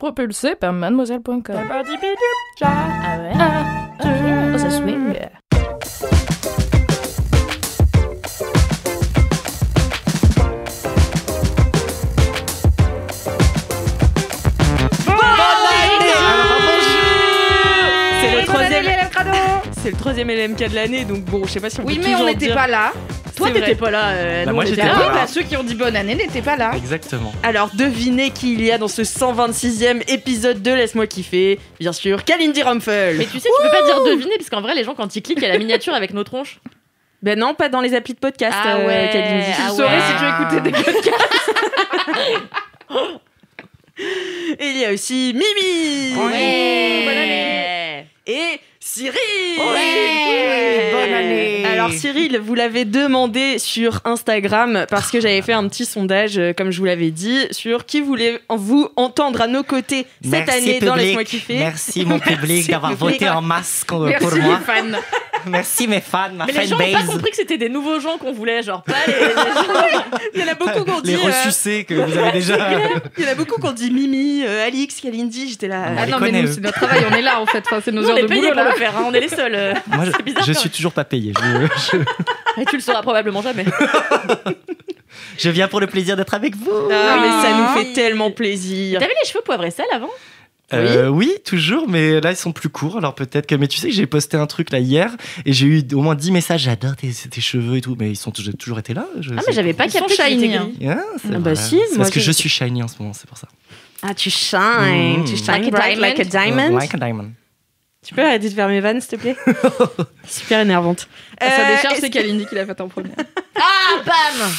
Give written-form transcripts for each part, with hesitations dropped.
propulsé par mademoiselle.com. Ah ouais. Oh, ça swing. C'est le troisième LMK de l'année, donc bon, je sais pas si on Oui, peut mais on toujours n'était dire... pas là. Toi, C'est t'étais vrai. pas là. nous, moi, on j'étais était pas là. là. Bah, ceux qui ont dit bonne année n'étaient pas là. Exactement. Alors, devinez qui il y a dans ce 126e épisode de Laisse-moi kiffer. Bien sûr, Kalindi Rumpel. Mais tu sais, tu peux pas dire deviner, parce qu'en vrai, les gens, quand ils cliquent, il y a la miniature avec nos tronches. Ben non, pas dans les applis de podcast, Ah ouais, Kalindi. ah Tu le ouais. saurais si tu écoutais des podcasts. Et il y a aussi Mimi. Ouais. Bonne année. Et Cyril. Bonne année. Alors Cyril, vous l'avez demandé sur Instagram parce que j'avais fait un petit sondage, comme je vous l'avais dit, sur qui voulez-vous entendre à nos côtés cette année dans Laisse-moi kiffer. Merci mon public d'avoir public. voté en masse pour Merci moi. les fans. Merci mes fans, ma Mais les gens ont pas fanbase. compris que c'était des nouveaux gens qu'on voulait, genre pas les gens. Il y en a beaucoup qui ont dit... Les ressucés que vous avez déjà. il y en a beaucoup qui ont dit Mimi, Alix, Kalindi, j'étais là... On Ah les non, mais connaît, nous, eux. c'est notre travail, on est là en fait. Enfin, c'est nos Nous, on heures est de payés boulot pour là. le faire, hein, on est les seuls. Moi, C'est bizarre, je quand suis toujours pas payé. Et tu le sauras probablement jamais. Je viens pour le plaisir d'être avec vous. Ah, mais ça nous Oui. fait tellement plaisir. T'avais les cheveux poivre et sel avant? Oui, toujours, mais là ils sont plus courts, alors peut-être que. Mais tu sais que j'ai posté un truc là hier et j'ai eu au moins 10 messages. J'adore tes cheveux et tout, mais j'ai toujours été là. Ah, mais j'avais pas Ils sont capté qu'ils shiny, étaient hein. gris. Ah, c'est Ah bah vrai. si, C'est moi, parce que je- je suis shiny en ce moment, c'est pour ça. Ah, tu shines, Mmh. tu shine Like a bright like a diamond. Like a diamond. Tu peux arrêter de faire mes vannes, s'il te plaît? Super énervante. Sa décharge, est-ce c'est Kalindi qui l'a faite en premier. Ah, bam!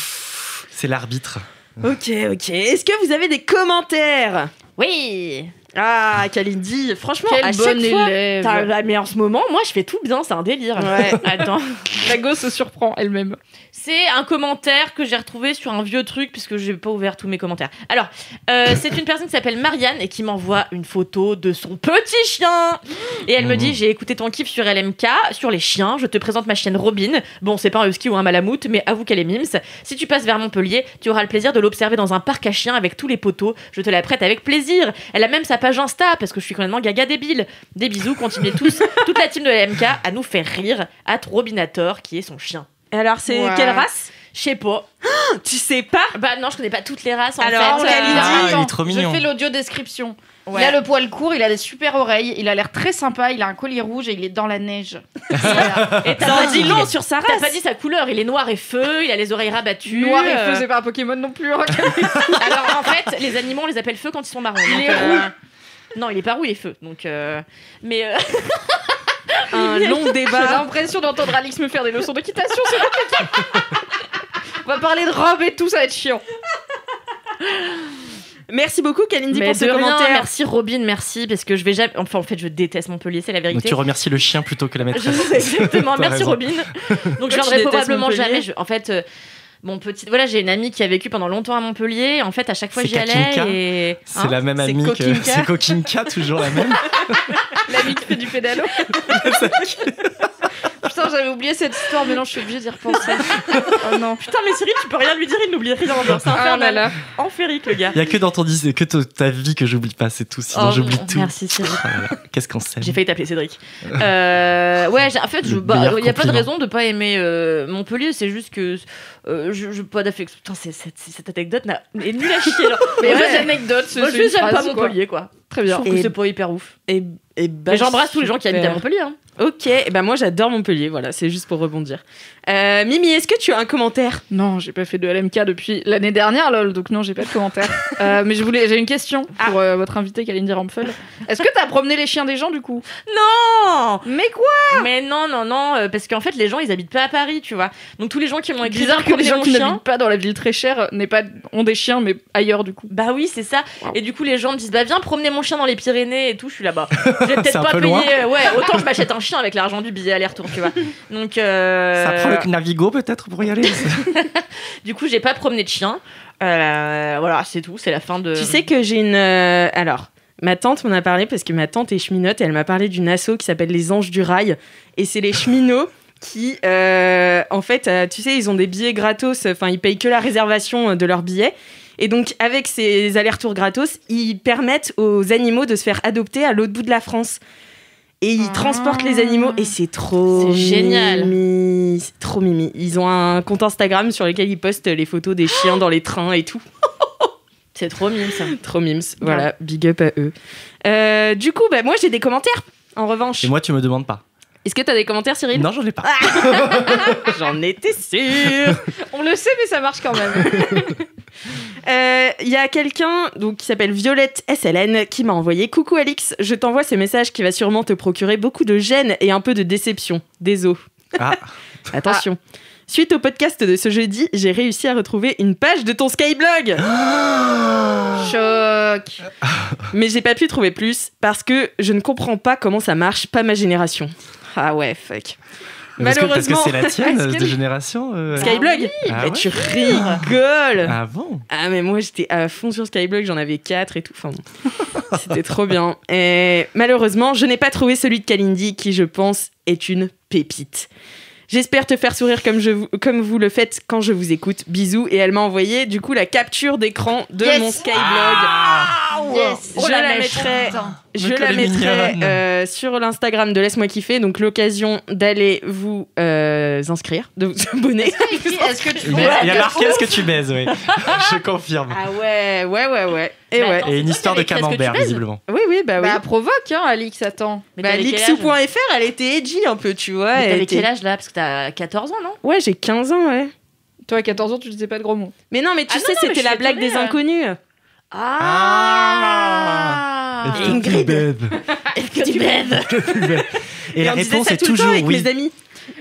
C'est l'arbitre. Ok. Est-ce que vous avez des commentaires? Oui! Ah, Kalindi, franchement, à Quelle chaque bonne fois... élève. Mais en ce moment, moi, je fais tout bien, c'est un délire. Ouais. Attends. La gosse se surprend elle-même. C'est un commentaire que j'ai retrouvé sur un vieux truc puisque j'ai pas ouvert tous mes commentaires. Alors, c'est une personne qui s'appelle Marianne et qui m'envoie une photo de son petit chien. Et elle me dit, j'ai écouté ton kiff sur LMK, sur les chiens, je te présente ma chienne Robin. Bon, c'est pas un husky ou un malamute, mais avoue qu'elle est mims. Si tu passes vers Montpellier, tu auras le plaisir de l'observer dans un parc à chiens avec tous les poteaux. Je te la prête avec plaisir. Elle a même sa page Insta parce que je suis complètement gaga débile. Des bisous, continuez tous, toute la team de LMK à nous faire rire, à Robinator qui est son chien. Et alors, c'est Ouais. quelle race? Je sais pas. Tu sais pas? Bah non, je connais pas toutes les races en Alors, fait. Kalindi, Ah, il est Attends, trop je mignon. fais l'audio description. Ouais. Il a le poil court, il a des super oreilles, il a l'air très sympa, il a un collier rouge et il est dans la neige. Voilà. Et t'as Ça pas en dit dit long sur sa T'as race. pas dit sa couleur, il est noir et feu, il a les oreilles rabattues. Noir et feu, c'est pas un Pokémon non plus. Hein. Alors en fait, les animaux on les appelle feu quand ils sont marrons. Il donc, est roux. Non, il est pas roux, il est feu. Donc mais Un long J'ai débat. l'impression d'entendre Alix me faire des leçons d'équitation. C'est compliqué. On va parler de robes et tout, ça va être chiant. Merci beaucoup, Kalindi, mais pour ce de rien, commentaire. merci Robin, merci parce que je vais jamais. Enfin en fait, je déteste Montpellier, c'est la Donc vérité. tu remercies le chien plutôt que la Je maîtresse. sais exactement, T'as merci raison. Robin. Donc je tu viendrai détestes probablement Montpellier. jamais. En fait, voilà, j'ai une amie qui a vécu pendant longtemps à Montpellier. En fait, à chaque fois C'est j'y allais Kakinka. et C'est la même C'est amie que. Kokinka. C'est Kokinka, toujours la même. L'ami qui fait du pédalo. Putain, j'avais oublié cette histoire, mais non, je suis obligée d'y repenser. Oh non. Putain, mais Cyril, tu peux rien lui dire, il n'oublie rien. Genre, c'est Ah là infernal. là. Enférique, le gars. Il y a que dans ton disque, que ta vie que j'oublie pas, c'est tout. Sinon Oh, j'oublie tout. Merci Cyril. Oh là là, qu'est-ce qu'on s'aime. J'ai failli t'appeler Cédric. Ouais, en fait, Le meilleur il y a pas de compliment. raison de pas aimer Montpellier. C'est juste que je pas d'affection. Putain, cette anecdote est nulle à chier. Genre. Mais Ouais. ouais, anecdote, Moi, c'est juste une j'aime pas phrase, quoi. Montpellier, quoi. Très bien. Je trouve que Et- c'est pas hyper ouf. Et Mais j'embrasse tous les gens qui habitent à super. Montpellier. Hein. Ok, et ben moi j'adore Montpellier, voilà, c'est juste pour rebondir. Mimi, est-ce que tu as un commentaire? Non, j'ai pas fait de LMK depuis l'année dernière, lol, donc non, j'ai pas de commentaire. Mais j'ai une question pour votre invité, Kalindi Rampfel. Est-ce que t'as promené les chiens des gens, du coup? Non. Mais quoi? Mais non, parce qu'en fait, les gens, ils habitent pas à Paris, tu vois. Donc tous les gens qui m'ont écrit Bizarre que les promener gens mon qui chien. n'habitent pas dans la ville très chère ont des chiens, mais ailleurs, du coup. Bah oui, c'est ça. Wow. Et du coup, les gens me disent, bah viens promener mon chien dans les Pyrénées et tout. Je suis là-bas. Je vais C'est peut-être un pas peu payer. loin. Ouais, autant je m'achète un chien avec l'argent du billet aller-retour, tu vois. Donc, Ça prend le Navigo peut-être pour y aller. du coup, j'ai pas promené de chien. Voilà, c'est tout. C'est la fin de. Tu sais que j'ai une... alors, ma tante m'en a parlé parce que ma tante est cheminote et elle m'a parlé d'une asso qui s'appelle les Anges du Rail. Et c'est les cheminots qui, en fait, tu sais, ils ont des billets gratos, enfin, ils payent que la réservation de leurs billets. Et donc, avec ces allers-retours gratos, ils permettent aux animaux de se faire adopter à l'autre bout de la France. Et ils transportent les animaux et c'est trop génial. mimi. C'est trop mimi. Ils ont un compte Instagram sur lequel ils postent les photos des chiens dans les trains et tout. C'est trop mime ça. Trop mimes. Voilà, big up à eux. Du coup, moi j'ai des commentaires. En revanche, Et moi, tu me demandes pas. est-ce que t'as des commentaires, Cyril? Non, j'en ai pas. J'en étais sûre. On le sait, mais ça marche quand même. Il y a quelqu'un donc, qui s'appelle Violette SLN qui m'a envoyé « Coucou Alix, je t'envoie ce message qui va sûrement te procurer beaucoup de gêne et un peu de déception. Désolé. Ah, Attention. Suite au podcast de ce jeudi, j'ai réussi à retrouver une page de ton Skyblog. Choc. Mais j'ai pas pu trouver plus parce que je ne comprends pas comment ça marche, pas ma génération. Ah ouais, fuck. parce que Malheureusement, c'est la tienne Est-ce de que- génération. Skyblog. Ah Mais ouais tu rigoles. Ah bon? Ah mais moi j'étais à fond sur Skyblog, j'en avais 4 et tout, enfin bon. C'était trop bien. Et malheureusement, je n'ai pas trouvé celui de Kalindi qui je pense est une pépite. J'espère te faire sourire comme vous le faites quand je vous écoute. Bisous. Et elle m'a envoyé du coup la capture d'écran de Yes. mon Skyblog. Yes. Je la mettrai, je Mais la qu'elle est mettrai mignonne. sur l'Instagram de Laisse-moi kiffer, donc l'occasion d'aller vous inscrire, de vous abonner. Est-ce que tu Mais il y a marqué ce que tu baises, oui. Je confirme. Ah ouais. Et Mais ouais. attends, Et une c'est histoire de toi qui avais écrit, est-ce que tu camembert, baises visiblement. Oui, bah oui. Bah, provoque, hein, Alix, attends. Mais Bah, t'avais quel âge Lixou.fr, elle était edgy un peu, tu vois. Mais elle t'avais était- quel âge là? Parce que t'as 14 ans, non? Ouais, j'ai 15 ans, ouais. Toi, à 14 ans, tu disais pas de gros mots. Mais non, mais tu Ah sais, non, mais c'était je la suis blague étonnée, des inconnus. Ah. Et Ingrid. Est-ce que tu baises? Et la on disait réponse ça est tout le temps toujours avec oui. mes amis.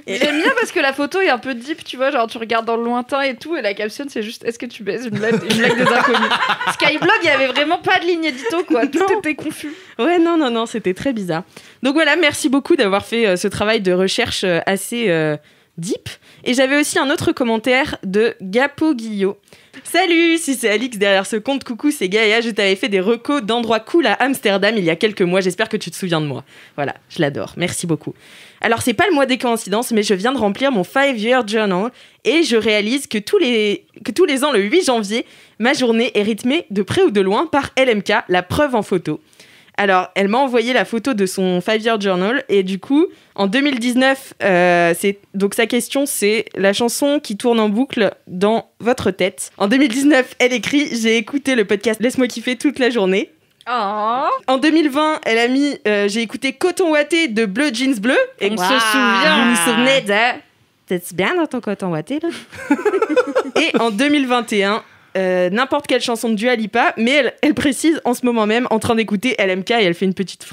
J'aime bien parce que la photo est un peu deep, tu vois, genre tu regardes dans le lointain et tout, et la caption c'est juste est-ce que tu baises une blague des inconnus. Skyblog, il y avait vraiment pas de ligne édito, quoi, tout Non. était confus. Ouais, non, c'était très bizarre. Donc voilà, merci beaucoup d'avoir fait ce travail de recherche assez deep. Et j'avais aussi un autre commentaire de Gapo Guillot. Salut, si c'est Alix derrière ce compte, coucou, c'est Gaïa, je t'avais fait des recos d'endroits cool à Amsterdam il y a quelques mois, j'espère que tu te souviens de moi. Voilà, je l'adore, merci beaucoup. Alors c'est pas le mois des coïncidences, mais je viens de remplir mon 5-year journal et je réalise que tous les ans, le 8 janvier, ma journée est rythmée de près ou de loin par LMK, la preuve en photo. Alors, elle m'a envoyé la photo de son 5-year journal et du coup, en 2019, donc sa question, c'est la chanson qui tourne en boucle dans votre tête. En 2019, elle écrit « J'ai écouté le podcast Laisse-moi kiffer toute la journée ». Oh. En 2020, elle a mis « J'ai écouté Coton Watté de Bleu Jeans Bleu ». Et On vous se souvient. vous souvenez de... T'es bien dans ton coton watté, là. Et en 2021... n'importe quelle chanson de Dua Lipa, mais elle précise en ce moment même en train d'écouter LMK et elle fait une petite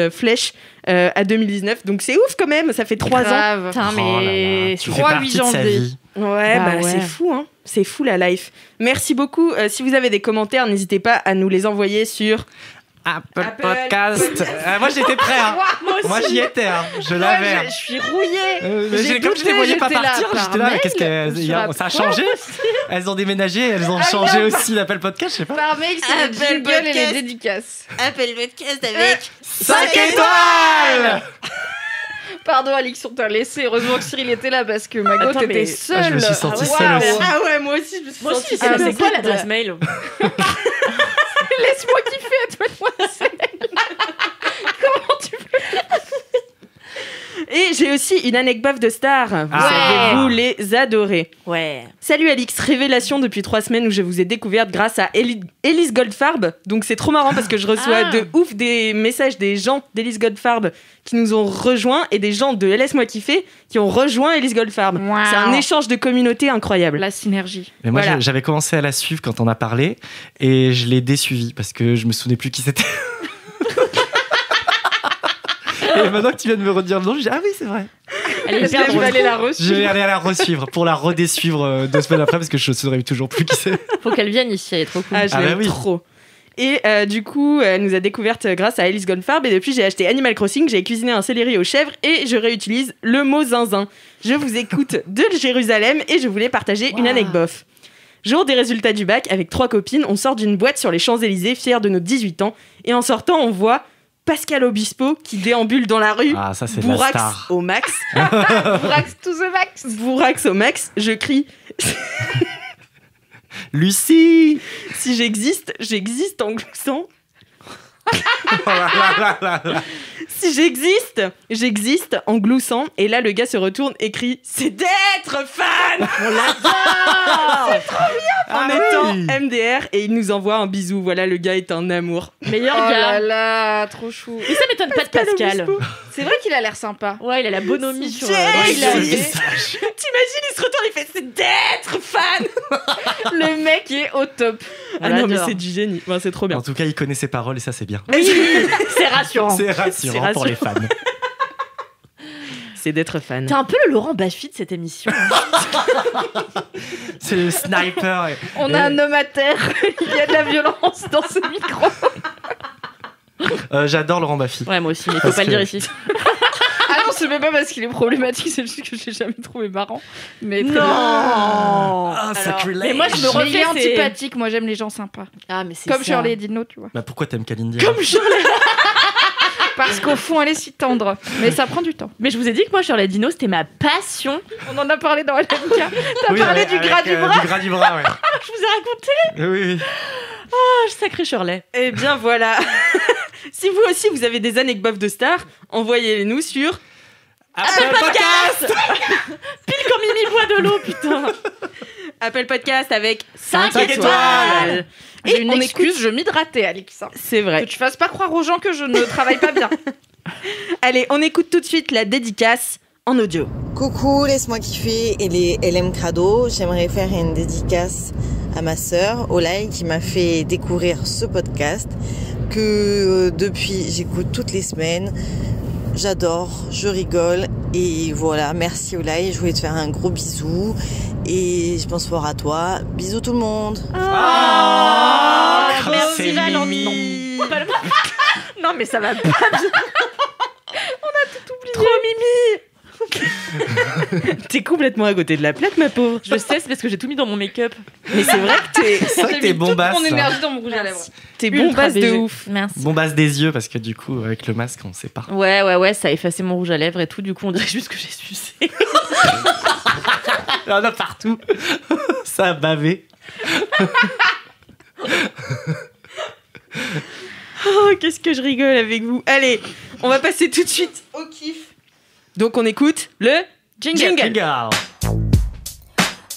flèche à 2019. Donc c'est ouf quand même, ça fait 3 ans. Grave. Putain, Oh là là, mais. tu fais 3-8 partie de sa janvier. vie. Ouais, Bah ouais. c'est fou, hein. C'est fou la life. Merci beaucoup. Si vous avez des commentaires, n'hésitez pas à nous les envoyer sur... Apple Apple Podcast. Moi j'étais prêt. Hein. Moi j'y étais. Hein. Je l'avais. Je suis rouillée. Mais comme je douté, les voyais pas j'étais là partir, par j'étais là. Mais mail qu'est-ce que sur la ça a changé? Elles ont déménagé, elles ont changé aussi l'Apple Podcast, je sais pas. Par mail, c'est les Apple jingles et les Podcast. dédicaces. Apple Podcast avec... 5 étoiles. Pardon, Alix, on t'a laissé. Heureusement que Cyril était là parce que Mago, Attends, t'étais mais- seule. Ah, je me suis sentie Ah, seule waouh. aussi. Ah ouais, moi aussi, je me suis Moi sentie aussi, seule. c'est quoi c'est l'adresse de- mail? Laisse-moi kiffer à toi de moi. Et j'ai aussi une anecdote de star. Vous Ah. savez, vous les adorez. Ouais. Salut Alix, révélation depuis 3 semaines où je vous ai découverte grâce à Elise Goldfarb. Donc c'est trop marrant parce que je reçois Ah. de ouf des messages des gens d'Elise Goldfarb qui nous ont rejoints et des gens de Laisse-moi kiffer qui ont rejoint Elise Goldfarb. Wow. C'est un échange de communauté incroyable. La synergie. Mais moi Voilà. j'avais commencé à la suivre quand on a parlé et je l'ai désuivie parce que je me souvenais plus qui c'était. Et maintenant que tu viens de me redire le nom, je dis ah oui c'est vrai. Elle est Est-ce hyper que tu drôle. vas aller la Je reçu vais aller la resuivre pour la redésuivre 2 semaines après parce que je ne saurais toujours plus qui c'est. Faut qu'elle vienne ici, elle est trop cool. Ah, je Ah bah l'aime oui. trop. Et du coup, elle nous a découverte grâce à Elise Goldfarb. Et depuis, j'ai acheté Animal Crossing, j'ai cuisiné un céleri aux chèvres et je réutilise le mot zinzin. Je vous écoute de Jérusalem et je voulais partager une Wow. anecdote. Jour des résultats du bac, avec 3 copines, on sort d'une boîte sur les Champs-Élysées, fiers de nos 18 ans. Et en sortant, on voit Pascal Obispo qui déambule dans la rue. Ah, ça, c'est de la Bourrax star. au max. Bourrax to the max. Bourrax au max. Je crie. Lucie. Si j'existe, j'existe en gloussant. Si j'existe, j'existe en gloussant. Et là, le gars se retourne et crie: c'est d'être fan. On l'adore. C'est trop bien. En étant MDR, et il nous envoie un bisou. Voilà, le gars est un amour. Meilleur Oh gars. là là, trop chou. Mais ça m'étonne pas de Pascal. Obispo. C'est vrai qu'il a l'air sympa. Ouais, il a la bonhomie sur. Jay, il a Jay. été- T'imagines, il se retourne, il fait: c'est d'être fan. Le mec est au top. Ah non, mais c'est du génie. Enfin, c'est trop bien. En tout cas, il connaît ses paroles et ça, c'est bien. C'est rassurant. C'est rassurant pour les fans. C'est d'être fan. T'es un peu le Laurent Baffy de cette émission. C'est le sniper. On a un homme à terre. Il y a de la violence dans ce micro. J'adore Laurent Baffy. Ouais, moi aussi, mais faut Parce pas le que- dire ici. Ah non, c'est même pas parce qu'il est problématique, c'est juste que je l'ai jamais trouvé marrant. Mais très bien. Ah, sacrilège. mais moi, je me Mais il refais est c'est- antipathique, moi j'aime les gens sympas. Ah, mais c'est Comme ça. Shirley Dino, tu vois. Bah, pourquoi t'aimes Kalindi Comme Shirley. Parce qu'au fond, elle est si tendre. Mais ça prend du temps. Mais je vous ai dit que moi, Shirley Dino, c'était ma passion. On en a parlé dans LMK. T'as parlé du gras du bras. Du gras du bras, ouais. Je vous ai raconté. Oui, oui. Oh, sacré Shirley. Eh bien voilà. Si vous aussi vous avez des anecdotes de stars, envoyez-les-nous sur Apple Podcast. Pile quand Mimi boit de l'eau, putain. Apple Podcast avec 5 5 étoiles. J'ai une on excuse, je m'hydratais, Alix. C'est Que vrai. tu fasses pas croire aux gens que je ne travaille pas bien. Allez, on écoute tout de suite la dédicace en audio. Coucou, laisse-moi kiffer et les LM Crado. J'aimerais faire une dédicace à ma sœur, Olaï, qui m'a fait découvrir ce podcast que depuis j'écoute toutes les semaines. J'adore, je rigole et voilà, merci Olaï, je voulais te faire un gros bisou et je pense fort à toi. Bisous tout le monde. Ah, merci c'est Valentine. Mimi. Non, pas le- non, mais ça va pas bien. On a tout oublié. Trop Mimi. T'es complètement à côté de la plaque, ma pauvre. Je sais, c'est parce que j'ai tout mis dans mon make-up. Mais c'est vrai que C'est vrai que t'es bombasse. Mon énergie dans mon rouge à lèvres. t'es Ultra bombasse de BG. ouf. Merci. Bombasse des yeux parce que du coup, avec le masque, on sait pas. Ouais, ça a effacé mon rouge à lèvres et tout. Du coup, on dirait juste que j'ai sucé. Il y en a partout. Ça a bavé. Oh, qu'est-ce que je rigole avec vous. Allez, on va passer tout de suite au kiff. Donc on écoute le jingle. Regarde.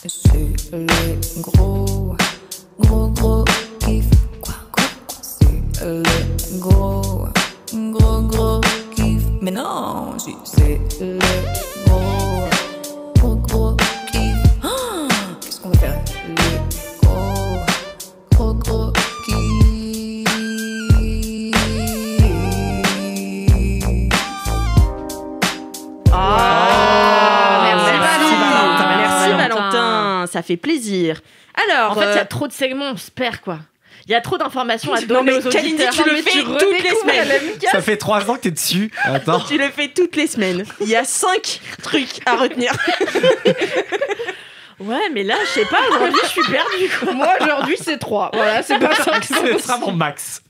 C'est le gros kiff. Quoi? C'est le gros kiff. Mais non, c'est le gros kiff. Ah, qu'est-ce qu'on va faire? Le gros kiff. Merci Valentin. Merci Valentin. Valentin, ça fait plaisir. Alors, En fait, il y a trop de segments, on se perd quoi. Il y a trop d'informations à non, donner mais aux Kalindi, auditeurs. tu le fais toutes les semaines. Ça fait 3 ans que t'es dessus. Attends. Tu le fais toutes les semaines. Il y a 5 trucs à retenir. Ouais, mais là, je sais pas, aujourd'hui, je suis perdue quoi. Moi, aujourd'hui, c'est 3. Voilà, c'est pas ça que Ce sera mon max.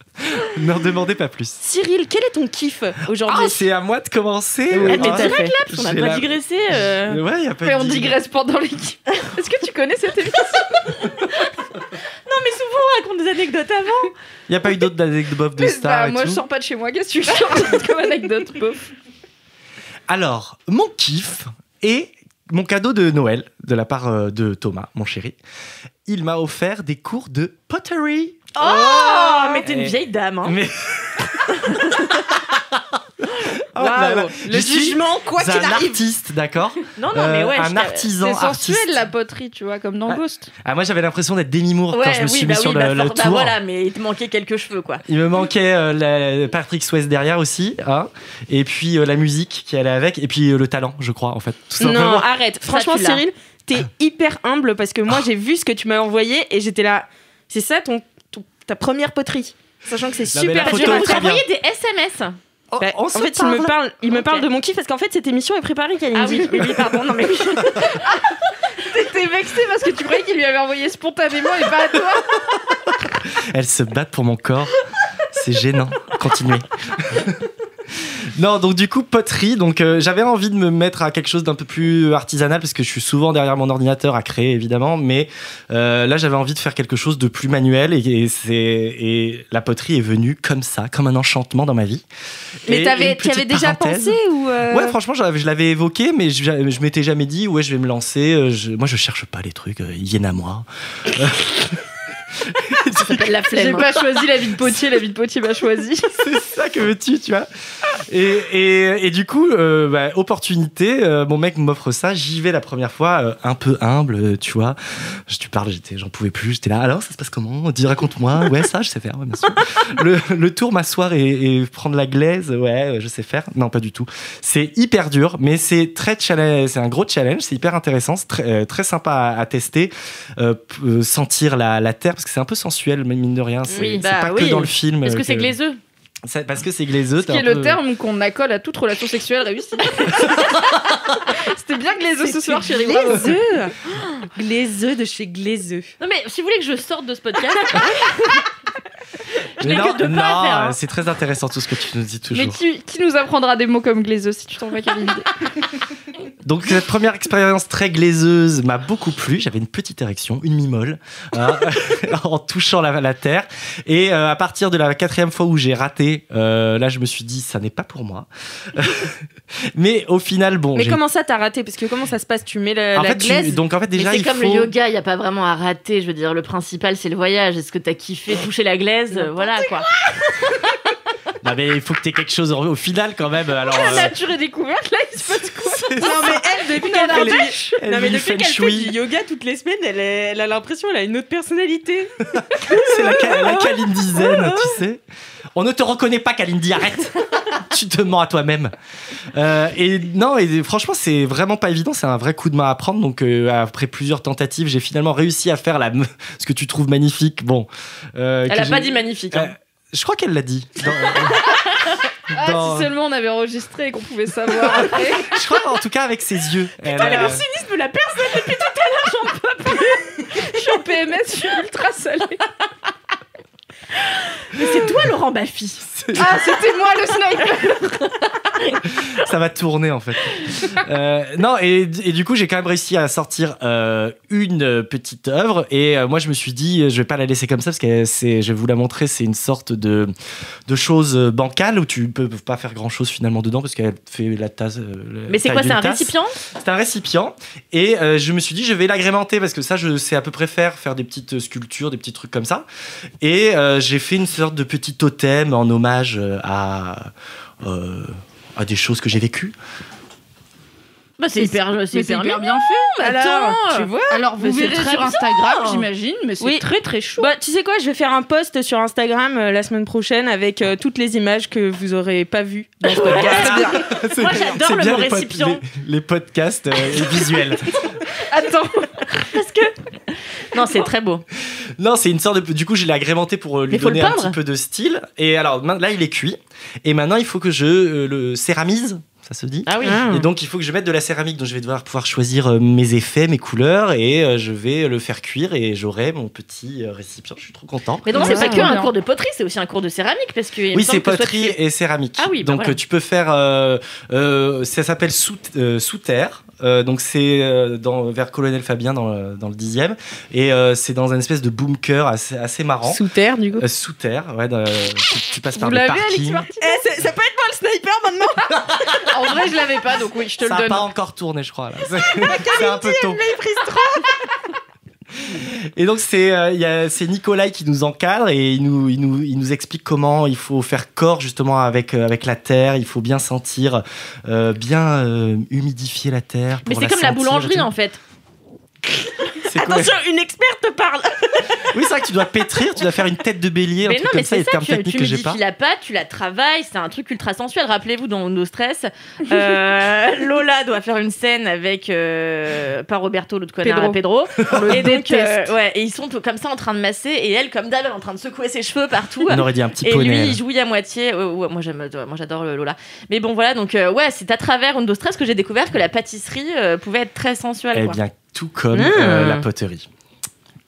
Ne demandez pas plus. Cyril, quel est ton kiff aujourd'hui? Ah, c'est à moi de commencer. Oui, Ah, tout à fait. Parce qu'on n'a j'ai pas la- digressé. Ouais, y a pas Mais de on digresse pendant l'équipe. Est-ce que tu connais cette émission? Non, mais souvent, on raconte des anecdotes avant. Y a pas eu d'autres anecdotes de stars et Moi, tout. je sors pas de chez moi. Qu'est-ce que tu racontes comme anecdote, bof? Alors, mon kiff est mon cadeau de Noël de la part de Thomas, mon chéri. Il m'a offert des cours de pottery. Oh, mais t'es une Et- vieille dame. Hein. Mais Oh Waouh, là là. le Je suis jugement, quoi qu'il un arrive. artiste, d'accord. Non, mais ouais. un artisan C'est sensuel artiste. la poterie, tu vois, comme dans Ah. Ghost. Ah, moi j'avais l'impression d'être Demi Moore quand je me suis mis sur le tour. voilà, mais il te manquait quelques cheveux, quoi. Il me manquait Patrick Swayze derrière aussi, hein. Et puis la musique qui allait avec, et puis le talent, je crois, en fait. Tout Non, simplement. arrête. Franchement, tu l'as. Cyril, t'es hyper humble parce que moi, j'ai vu ce que tu m'as envoyé et j'étais là. C'est ça ta première poterie. Sachant que c'est Non, mais la super photo dur. est Vous très bien. envoyez des SMS. Oh, Bah, on en se fait, parle. il me parle Ok. de mon kiff parce qu'en fait, cette émission est préparée, Kalindi. Ah oui, pardon, non mais oui. T'es vexée parce que tu croyais qu'il lui avait envoyé spontanément et pas à toi. Elles se battent pour mon corps. C'est gênant. continuer. Non, donc du coup, poterie. Donc j'avais envie de me mettre à quelque chose d'un peu plus artisanal parce que je suis souvent derrière mon ordinateur à créer, évidemment. Mais là, j'avais envie de faire quelque chose de plus manuel et la poterie est venue comme ça, comme un enchantement dans ma vie. Mais Et tu une avais petite déjà parenthèse. pensé ou Ouais, franchement, je l'avais évoqué, mais je m'étais jamais dit, ouais, je vais me lancer. Moi, je cherche pas les trucs, ils viennent à moi. Ça s'appelle la J'ai flemme. pas choisi la vie de potier, la vie de potier m'a choisi. C'est ça que veux-tu, tu vois. Et du coup, opportunité, mon mec m'offre ça, j'y vais la première fois, un peu humble, tu vois. Tu parles, j'en pouvais plus, j'étais là, alors ça se passe comment? Dis, raconte-moi. Ouais, ça, je sais faire, ouais, bien sûr. Le tour, m'asseoir et prendre la glaise, ouais, je sais faire. Non, pas du tout. C'est hyper dur, mais c'est c'est un gros challenge, c'est hyper intéressant, c'est très sympa à tester, sentir la terre, parce que c'est un peu sensuel, mine de rien. C'est Oui, c'est pas que dans le film. Parce que c'est glaiseux. Parce que c'est glaiseux. Ce qui est le terme qu'on accole à toute relation sexuelle réussie. C'était bien glaiseux ce soir, chérie. Bravo. Glaiseux. Glaiseux de chez Glaiseux. Non mais si vous voulez que je sorte de ce podcast, Mais n'ai non, que deux pas à faire, hein. c'est très intéressant tout ce que tu nous dis toujours. Mais qui nous apprendra des mots comme glaiseux si tu t'en vas, Kalindi? Donc cette première expérience très glaiseuse m'a beaucoup plu. J'avais une petite érection, une mi-molle, en touchant la terre. Et à partir de la 4e fois où j'ai raté, là je me suis dit ça n'est pas pour moi. Mais au final, bon. Mais comment ça t'as raté? Parce que comment ça se passe? Tu mets la glaise? Donc en fait déjà mais c'est il comme faut. le yoga, il y a pas vraiment à rater. Je veux dire, le principal c'est le voyage. Est-ce que t'as kiffé toucher la glaise? Voilà quoi. Non mais il faut que t'aies quelque chose au final quand même. Alors. La nature est découverte, là, il se passe quoi? Non mais elle, depuis Non, qu'elle non, fait, elle non, mais vit depuis feng qu'elle fait shui. du yoga toutes les semaines, elle a l'impression qu'elle a une autre personnalité. C'est la Kalindi Zen, tu sais. On ne te reconnaît pas, Kalindi, arrête. Tu te mens à toi-même. Et franchement, c'est vraiment pas évident. C'est un vrai coup de main à prendre. Donc, après plusieurs tentatives, j'ai finalement réussi à faire ce que tu trouves magnifique. Bon, Elle a pas dit magnifique. Hein. je crois qu'elle l'a dit. Si seulement on avait enregistré et qu'on pouvait savoir après. Je crois, en tout cas, avec ses yeux. Putain, mais le cynisme de la personne depuis tout à l'heure, j'en peux plus. Je suis en PMS, je suis ultra salée. Mais c'est toi, Laurent Baffy. Ah, c'était moi le sniper. Ça va tourner en fait. Non, et du coup, j'ai quand même réussi à sortir une petite œuvre. Et moi, je me suis dit, je vais pas la laisser comme ça parce que je vais vous la montrer. C'est une sorte de chose bancale où tu peux pas faire grand chose finalement dedans parce qu'elle fait la tasse. Mais c'est quoi, c'est un récipient? C'est un récipient. Et je me suis dit, je vais l'agrémenter parce que ça, je sais à peu près faire des petites sculptures, des petits trucs comme ça. Et j'ai fait une sorte de petit totem en hommage à des choses que j'ai vécues. Bah, c'est hyper bien fait. Attends, tu vois? Alors vous Mais c'est verrez très sur bien. Instagram, j'imagine, mais c'est Oui. très très chaud. Bah, tu sais quoi, je vais faire un post sur Instagram la semaine prochaine avec toutes les images que vous aurez pas vues dans ce podcast. Moi, j'adore C'est le bien mot les récipient. les podcasts visuels. Attends, Non, c'est très beau. Non, c'est une sorte de. Du coup, je l'ai agrémenté pour lui Mais faut donner le un peindre. petit peu de style. Et alors, là, il est cuit. Et maintenant, il faut que je le céramise. Ça se dit. Ah oui. Et donc, il faut que je mette de la céramique. Donc, je vais devoir pouvoir choisir mes effets, mes couleurs. Et je vais le faire cuire. Et j'aurai mon petit récipient. Je suis trop content. Mais donc, c'est Ouais, pas que trop un bien. cours de poterie, c'est aussi un cours de céramique. Parce que il me Oui, semble c'est que soit poterie et céramique. Ah oui, bah donc voilà. tu peux faire. Ça s'appelle sous terre. Donc c'est vers Colonel Fabien dans le 10e. Et c'est dans une espèce de bunker assez marrant. Sous terre, du coup. Sous terre, ouais. Tu passes par vous des l'avez, Alix parkings. Martin? Ça peut être moi le sniper maintenant. En vrai, je l'avais pas, donc oui, je te Ça le n'a donne. pas encore tourné, je crois. Là. C'est un peu tôt. Et donc c'est Nicolas qui nous encadre et il nous explique comment il faut faire corps justement avec la terre. Il faut bien sentir, bien humidifier la terre. Mais pour c'est comme la sentir et boulangerie tout. en fait. C'est quoi? Attention, une experte te parle. Oui, c'est vrai que tu dois pétrir, tu dois faire une tête de bélier, un Mais truc non, comme mais ça, il y c'est a ça, des termes techniques que j'ai pas. humidifies la pâte, tu la travailles, c'est un truc ultra sensuel. Rappelez-vous, dans No Stress, Lola doit faire une scène avec, pas Roberto, l'autre connard, Pedro. Et donc, et ils sont comme ça en train de masser, et elle, comme d'hab, elle est en train de secouer ses cheveux partout. On aurait dit un petit Et poney. lui, il jouit à moitié. Ouais, moi, j'adore Lola. Mais bon, voilà, donc, ouais, c'est à travers No Stress que j'ai découvert que la pâtisserie pouvait être très sensuelle. Eh quoi. bien, tout comme la poterie.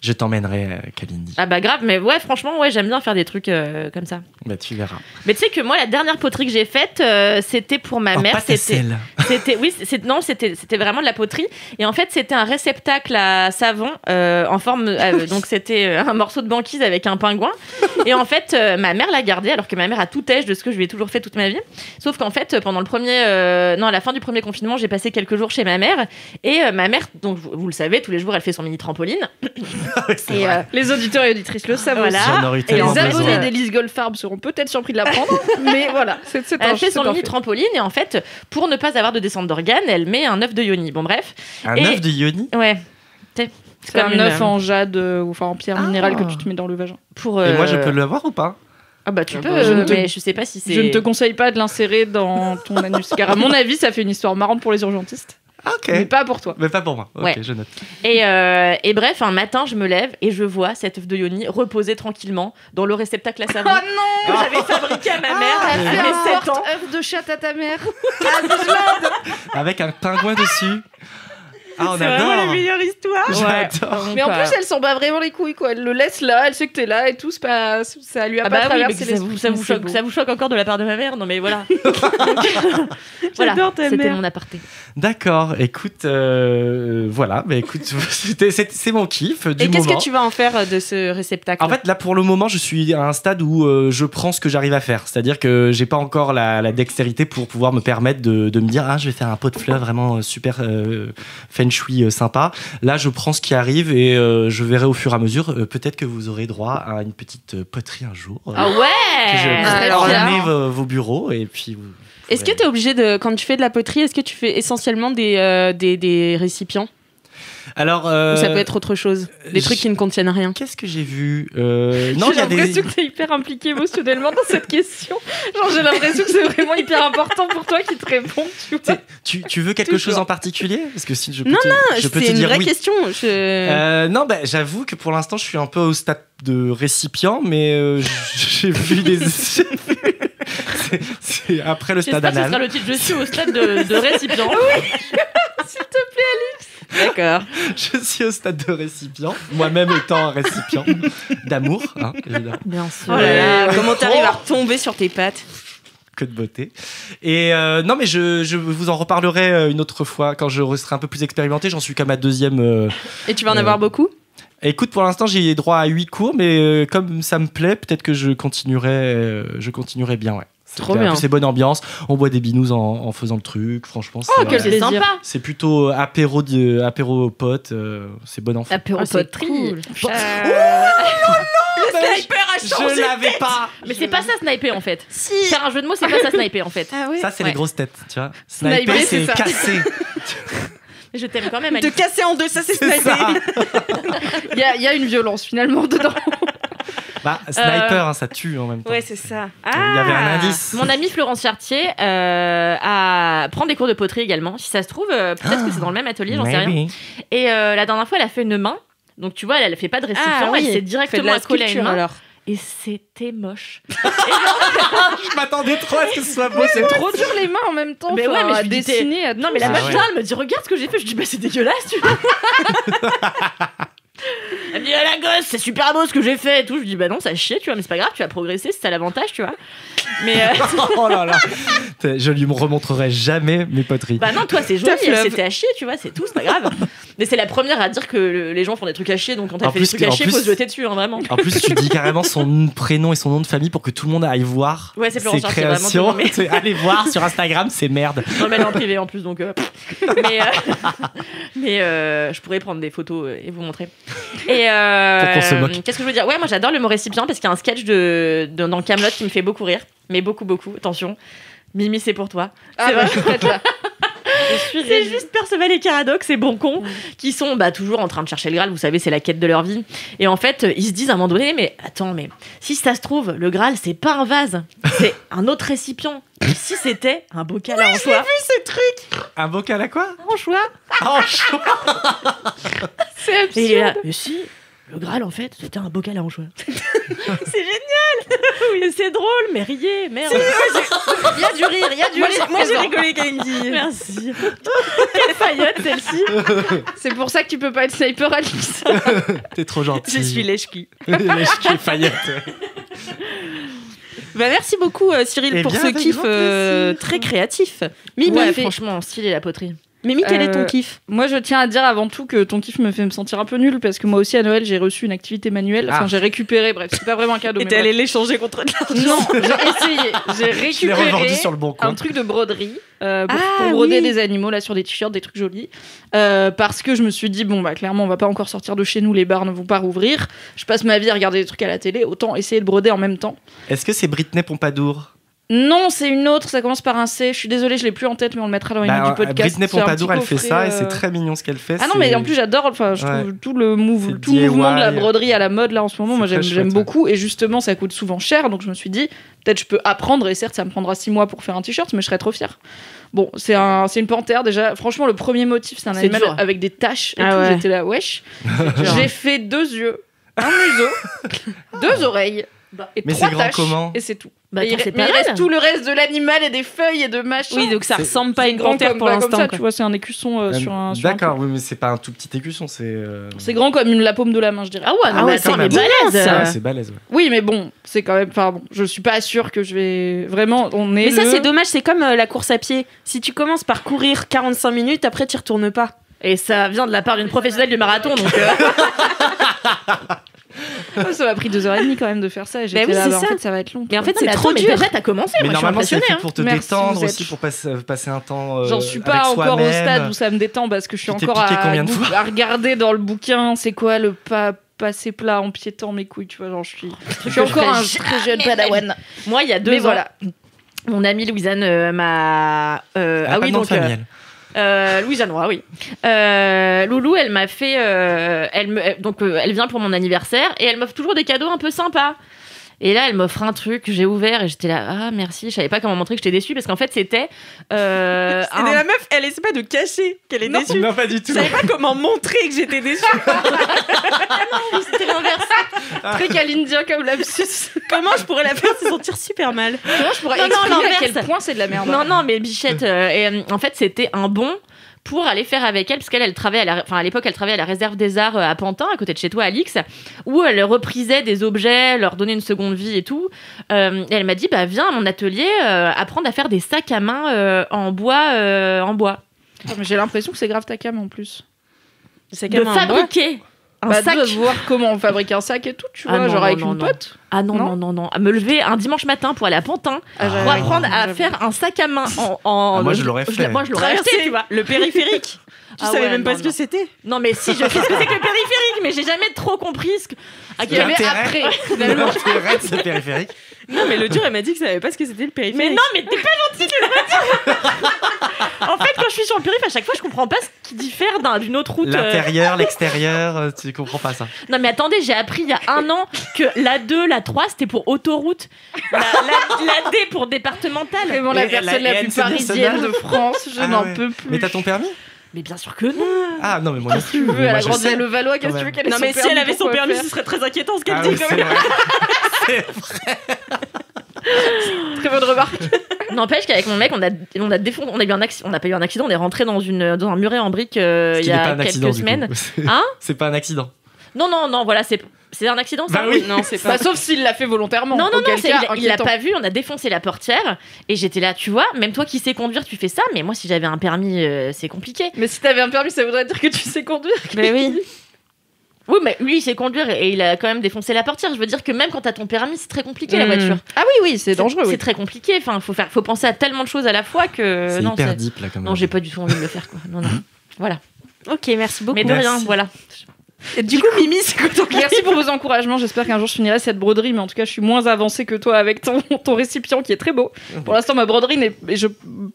Je t'emmènerai, Kalindi. Ah bah grave, mais ouais, franchement, ouais, j'aime bien faire des trucs comme ça. Bah, tu verras. Mais tu sais que moi, la dernière poterie que j'ai faite, c'était pour ma mère. Pâte à sel. C'était vraiment de la poterie. Et en fait, c'était un réceptacle à savon en forme. Donc c'était un morceau de banquise avec un pingouin. Et en fait, ma mère l'a gardé, alors que ma mère a tout âge de ce que je lui ai toujours fait toute ma vie. Sauf qu'en fait, pendant à la fin du premier confinement, j'ai passé quelques jours chez ma mère. Et ma mère, donc vous le savez, tous les jours, elle fait son mini trampoline. Et Les auditeurs et auditrices le savent voilà. aussi. J'en aurais Et tellement les abonnés besoin. d'Élise Goldfarb seront peut-être surpris de l'apprendre, mais voilà, c'est elle fait son mini parfait. trampoline et en fait, pour ne pas avoir de descente d'organes, elle met un œuf de yoni. Bon bref. Un Et- œuf de yoni. Ouais. C'est comme un une, œuf en jade, ou enfin en pierre minérale que tu te mets dans le vagin. Pour, Et moi, je peux l'avoir ou pas? Ah bah tu peux, bah, je ne te- mais je sais pas si c'est. Je ne te conseille pas de l'insérer dans ton anus, car à mon avis, ça fait une histoire marrante pour les urgentistes, Ah, ok. mais pas pour toi. Mais pas pour moi. Ok, Ouais. je note. Et bref, un matin, je me lève et je vois cet œuf de yoni reposer tranquillement dans le réceptacle à savon que j'avais fabriqué à ma mère Elle fait à mes un 7 ans. porte-œuf de chatte à ta mère. Avec un pingouin dessus. Ah, on C'est vraiment adore. la meilleure histoire. J'adore. Mais en plus, elle s'en bat vraiment les couilles, quoi. Elle le laisse là, elle sait que t'es là et tout, c'est pas... ça lui a Ah pas bah oui, mais traversé ça l'esprit. vous, C'est choque, beau. ça vous choque encore de la part de ma mère. Non mais voilà. J'adore Voilà, ta c'était mère. mon aparté. D'accord. Écoute, voilà. Mais écoute, c'est mon kiff du Et qu'est-ce moment. que tu vas en faire de ce réceptacle? En fait, là, pour le moment, je suis à un stade où je prends ce que j'arrive à faire. C'est-à-dire que j'ai pas encore la dextérité pour pouvoir me permettre de me dire, ah, je vais faire un pot de fleurs vraiment super feng shui sympa. Là, je prends ce qui arrive et je verrai au fur et à mesure. Peut-être que vous aurez droit à une petite poterie un jour. Ah Que je ouais. Alors là- orner vos bureaux et puis. Est-ce que tu es obligé de, quand tu fais de la poterie, est-ce que tu fais essentiellement des récipients? Alors, Ou ça peut être autre chose? Des trucs qui ne contiennent rien? Qu'est-ce que j'ai vu Non, il y J'ai a des. l'impression que t'es hyper impliqué émotionnellement dans cette question. Genre, j'ai l'impression que c'est vraiment hyper important pour toi qui te répond, tu vois. Tu veux quelque Toujours. chose en particulier? Parce que si je peux Non, je peux c'est te une dire vraie oui. question. Non, bah, j'avoue que pour l'instant, je suis un peu au stade de récipient, mais j'ai vu des. c'est après le stade J'espère que ce sera anal. le titre. Je suis au stade de récipient. D'accord. Je suis au stade de récipient, moi-même étant un récipient d'amour, hein, évidemment. Bien sûr. Oh là là, Ouais. comment t'arrives à retomber sur tes pattes? Que de beauté. Et non, mais je vous en reparlerai une autre fois quand je serai un peu plus expérimenté. J'en suis qu'à ma deuxième. Et tu vas en avoir beaucoup? Écoute, pour l'instant, j'ai droit à 8 cours, mais comme ça me plaît, peut-être que je continuerai bien, ouais. Trop En bien. plus, c'est bonne ambiance. On boit des binous en faisant le truc. Franchement, c'est, Que c'est sympa. c'est plutôt apéro pote. C'est bon enfant. Apéro Ah, c'est poterie. cool. Je l'avais pas. Mais c'est pas ça sniper en fait. Faire un jeu de mots, c'est pas ça sniper en fait. Ah oui. Ça, c'est Ouais. les grosses têtes, tu vois. Sniper, Sniper, c'est c'est ça. cassé. Mais je t'aime quand même. De Alice. casser en deux, ça c'est C'est sniper. ça. Il y a une violence finalement dedans. Bah, sniper, hein, ça tue en même temps. Ouais, c'est ça. Il y avait un indice. Mon amie Florence Chartier prend des cours de poterie également. Si ça se trouve, peut-être que c'est dans le même atelier, j'en sais rien. Maybe. Et la dernière fois, elle a fait une main. Donc tu vois, elle fait pas de récipient, Ah oui. elle s'est Fais de directement la accolée à une sculpture main. alors. Et c'était moche. Je m'attendais trop à ce que ce soit beau. C'est trop dur les mains en même temps. Mais enfin, ouais, mais je à lui dis, dessiner. À Non, mais la Ah meuf, ouais. là, elle me dit, regarde ce que j'ai fait. Je dis, bah c'est dégueulasse, tu vois. Elle me dit, ah la gosse, c'est super beau ce que j'ai fait et tout. Je dis, bah non, ça chie, tu vois, mais c'est pas grave, tu vas progresser, c'est ça l'avantage, tu vois. Mais Oh là là. Je lui remontrerai jamais mes poteries. bah non, toi, c'est joli, Ta fleuve. c'était à chier, tu vois, c'est tout, c'est pas grave. Mais c'est la première à dire que les gens font des trucs à chier, donc quand elle En fait des plus trucs à que- en chier, plus- faut se jeter dessus, hein, vraiment. En plus, tu dis carrément son prénom et son nom de famille pour que tout le monde aille voir Ouais, c'est ses Florence Chartier, vraiment, créations. non, mais- C'est- Allez voir sur Instagram, c'est merde. Je remets en privé en plus, donc. Mais je pourrais prendre des photos et vous montrer. Et Pour qu'on se moque. qu'est-ce que je veux dire? Ouais, moi j'adore le mot récipient parce qu'il y a un sketch dans Kaamelott qui me fait beaucoup rire, mais beaucoup. Attention, Mimi, c'est pour toi. Ah C'est bah, vrai. je suis là. Je suis C'est régie. juste Perceval et Caradoc, ces bons cons, qui sont toujours en train de chercher le Graal, vous savez, c'est la quête de leur vie. Et en fait, ils se disent à un moment donné, mais attends, mais si ça se trouve, le Graal, c'est pas un vase, c'est un autre récipient. Et si c'était un bocal à anchois? Un bocal à quoi Anchois. Oh, chaud. C'est Et il est là, absurde. mais si, Le Graal, en fait, c'était un bocal à anchois. C'est génial. Oui, c'est drôle, mais riez, merde. Il y a du rire, il y a du rire. Moi, j'ai rigolé quand il me dit. Merci. Quelle faillotte, celle-ci. C'est pour ça que tu peux pas être sniper, Alix. T'es trop gentil. Je suis lèche-cul. Lèche-cul Fayette. Bah, merci beaucoup, Cyril, Eh pour bien, ce avec kiff grand plaisir. très créatif. Mimi, Ouais, franchement, stylé la poterie. Mimi, quel est ton kiff? Moi, je tiens à dire avant tout que ton kiff me fait me sentir un peu nulle parce que moi aussi à Noël, j'ai reçu une activité manuelle. Enfin, Ah. j'ai récupéré. Bref, c'est pas vraiment un cadeau. Et mais t'es bref. allé l'échanger contre de l'argent? Non, j'ai essayé. J'ai Je l'ai revendu récupéré sur le bon coin. un truc de broderie pour Ah, broder oui. des animaux là sur des t-shirts, des trucs jolis. Parce que je me suis dit bon bah clairement on va pas encore sortir de chez nous, les bars ne vont pas rouvrir. Je passe ma vie à regarder des trucs à la télé, autant essayer de broder en même temps. Est-ce que c'est Britney Pompadour? Non, c'est une autre, ça commence par un C. Je suis désolée, je l'ai plus en tête, mais on le mettra dans les notes du podcast. Britney C'est un Pompadour, petit elle fait coffret, ça et c'est très mignon ce qu'elle fait. Ah non, mais en plus j'adore, enfin je Ouais. trouve tout le C'est tout le mouvement de la DIY. broderie à la mode là en ce moment, C'est moi j'aime très chouette, beaucoup et justement ça coûte souvent cher, donc je me suis dit peut-être je peux apprendre et certes ça me prendra 6 mois pour faire un t-shirt, mais je serais trop fière. Bon, c'est une panthère déjà. Franchement, le premier motif c'est un C'est animal dur. avec des taches et Ah tout. ouais. J'étais là wesh. J'ai fait 2 yeux, un museau, 2 oreilles et Mais 3 c'est grand taches comment et c'est tout. Bah, Et il, attends, c'est mais pas il mal. reste tout le reste de l'animal et des feuilles et de machin. Oui, donc ça C'est- ressemble pas à une grand panthère comme, pour bah, comme l'instant. ça, quoi. tu vois, c'est un écusson sur un. sur un D'accord, truc. oui, mais c'est pas un tout petit écusson, c'est. C'est grand comme la paume de la main, je dirais. Ah ouais, non, Ah mais ouais, attends, c'est mais bien, balèze. ça. C'est balèze, ouais. Oui, mais bon, c'est quand même. Enfin bon, je suis pas sûre que je vais vraiment. On est. Mais ça, le- c'est dommage, c'est comme la course à pied. Si tu commences par courir 45 minutes, après, tu retournes pas. Et ça vient de la part d'une professionnelle du marathon, donc. Ça m'a pris 2h30 quand même de faire ça. Et j'étais oui, là, c'est bah, en ça. fait, ça va être long. Mais en fait, Non, c'est mais trop attends, mais dur. déjà, t'as commencé, Mais moi je suis normalement, c'est impressionnée. fait Hein. pour te Merci, détendre vous êtes- aussi, pour passer un temps. J'en suis avec pas encore au soi-même. stade où ça me détend parce que je suis Tu t'es encore piqué combien de fois à regarder dans le bouquin c'est quoi le passer plat en piétant mes couilles, tu vois, genre je suis que encore un je ferais très jeune jamais de ma padawan. Moi, il y a 2 Mais ans, voilà. mon amie Louisanne m'a. Ah, pas de nom de famille, elle. Louise Jeannois, oui. Loulou, elle m'a fait. Elle vient pour mon anniversaire et elle m'offre toujours des cadeaux un peu sympas. Et là, elle m'offre un truc que j'ai ouvert et j'étais là, ah merci, je savais pas comment montrer que j'étais déçue parce qu'en fait, c'était. La meuf, elle essaie pas de cacher qu'elle est déçue. Non, pas du Je tout. savais pas comment montrer que j'étais déçue. C'était l'inverse. Truc à l'Indien comme lapsus. Comment je pourrais la faire se sentir super mal? Comment je pourrais Non, non, exprimer à l'inverse. quel point c'est de la merde. Non, non, mais Bichette, en fait, c'était un bon pour aller faire avec elle, parce qu'elle elle travaillait à l'époque, elle travaillait à la réserve des arts à Pantin, à côté de chez toi, Alix, où elle reprisait des objets, leur donnait une seconde vie et tout. Et elle m'a dit, bah viens à mon atelier, apprendre à faire des sacs à main en bois. Attends, mais j'ai l'impression que c'est grave ta cam en plus. De fabriquer un Bah, sac. de voir comment on fabrique un sac et tout, tu Ah vois, non, genre non, avec non, une non. pote. Ah non, Non non, non, non. À me lever un dimanche matin pour aller à Pantin, pour apprendre à faire un sac à main en. Ah, moi, je l'aurais fait. Moi, je l'aurais acheté, tu vois. Le périphérique. Tu Ah savais ouais, même pas non, ce que non. c'était. Non, mais si, je sais ce que c'est que le périphérique, mais j'ai jamais trop compris ce que. À Il y avait L'intérêt. après. L'intérêt de ce périphérique. Non, mais l'autre jour, elle m'a dit que ça savait pas ce que c'était le Mais périphérique. non, mais t'es pas gentil de le redire. En fait, quand je suis sur le périph', à chaque fois, je comprends pas ce qui diffère d'une autre route. L'intérieur, l'extérieur, tu comprends pas ça. Non, mais attendez, j'ai appris il y a 1 an que la 2, la 3, c'était pour autoroute. La D pour départementale. Vraiment la Et personne la la N, plus c'est parisienne national. de France, je Ah n'en ouais. peux plus. Mais t'as ton permis? Mais bien sûr que non. Ah non, mais moi non Tu plus. veux, Mais elle moi, a je grandi sais. à Levallois, qu'est-ce que tu veux qu'elle ait Non, son mais si permis elle avait pour son quoi permis, faire ce serait très inquiétant ce qu'elle Ah dit oui, quand c'est même. vrai. C'est vrai. Très bonne remarque. N'empêche qu'avec mon mec, on a eu un accident. On n'a pas eu un accident, on est rentré dans un muret en briques il y a quelques semaines. Hein? C'est pas un accident. Non, voilà, c'est un accident ça. Bah oui. Non, c'est pas. Bah, sauf s'il l'a fait volontairement. Non, auquel cas, il l'a inquiétant. pas vu, on a défoncé la portière et j'étais là, tu vois, même toi qui sais conduire, tu fais ça, mais moi si j'avais un permis, c'est compliqué. Mais si t'avais un permis, ça voudrait dire que tu sais conduire. Mais oui. Oui, mais lui, il sait conduire et il a quand même défoncé la portière. Je veux dire que même quand t'as ton permis, c'est très compliqué la voiture. Ah oui, c'est dangereux. C'est Oui. très compliqué. Enfin, faut penser à tellement de choses à la fois que C'est non, hyper deep là quand même. non, j'ai pas du tout envie de le faire quoi. Non. Voilà. Ok, merci beaucoup. Mais de Merci. rien, voilà. Et du coup, Mimi, c'est quoi ton Merci pour vos encouragements. J'espère qu'un jour je finirai cette broderie, mais en tout cas, je suis moins avancée que toi avec ton récipient qui est très beau. Pour l'instant, ma broderie n'est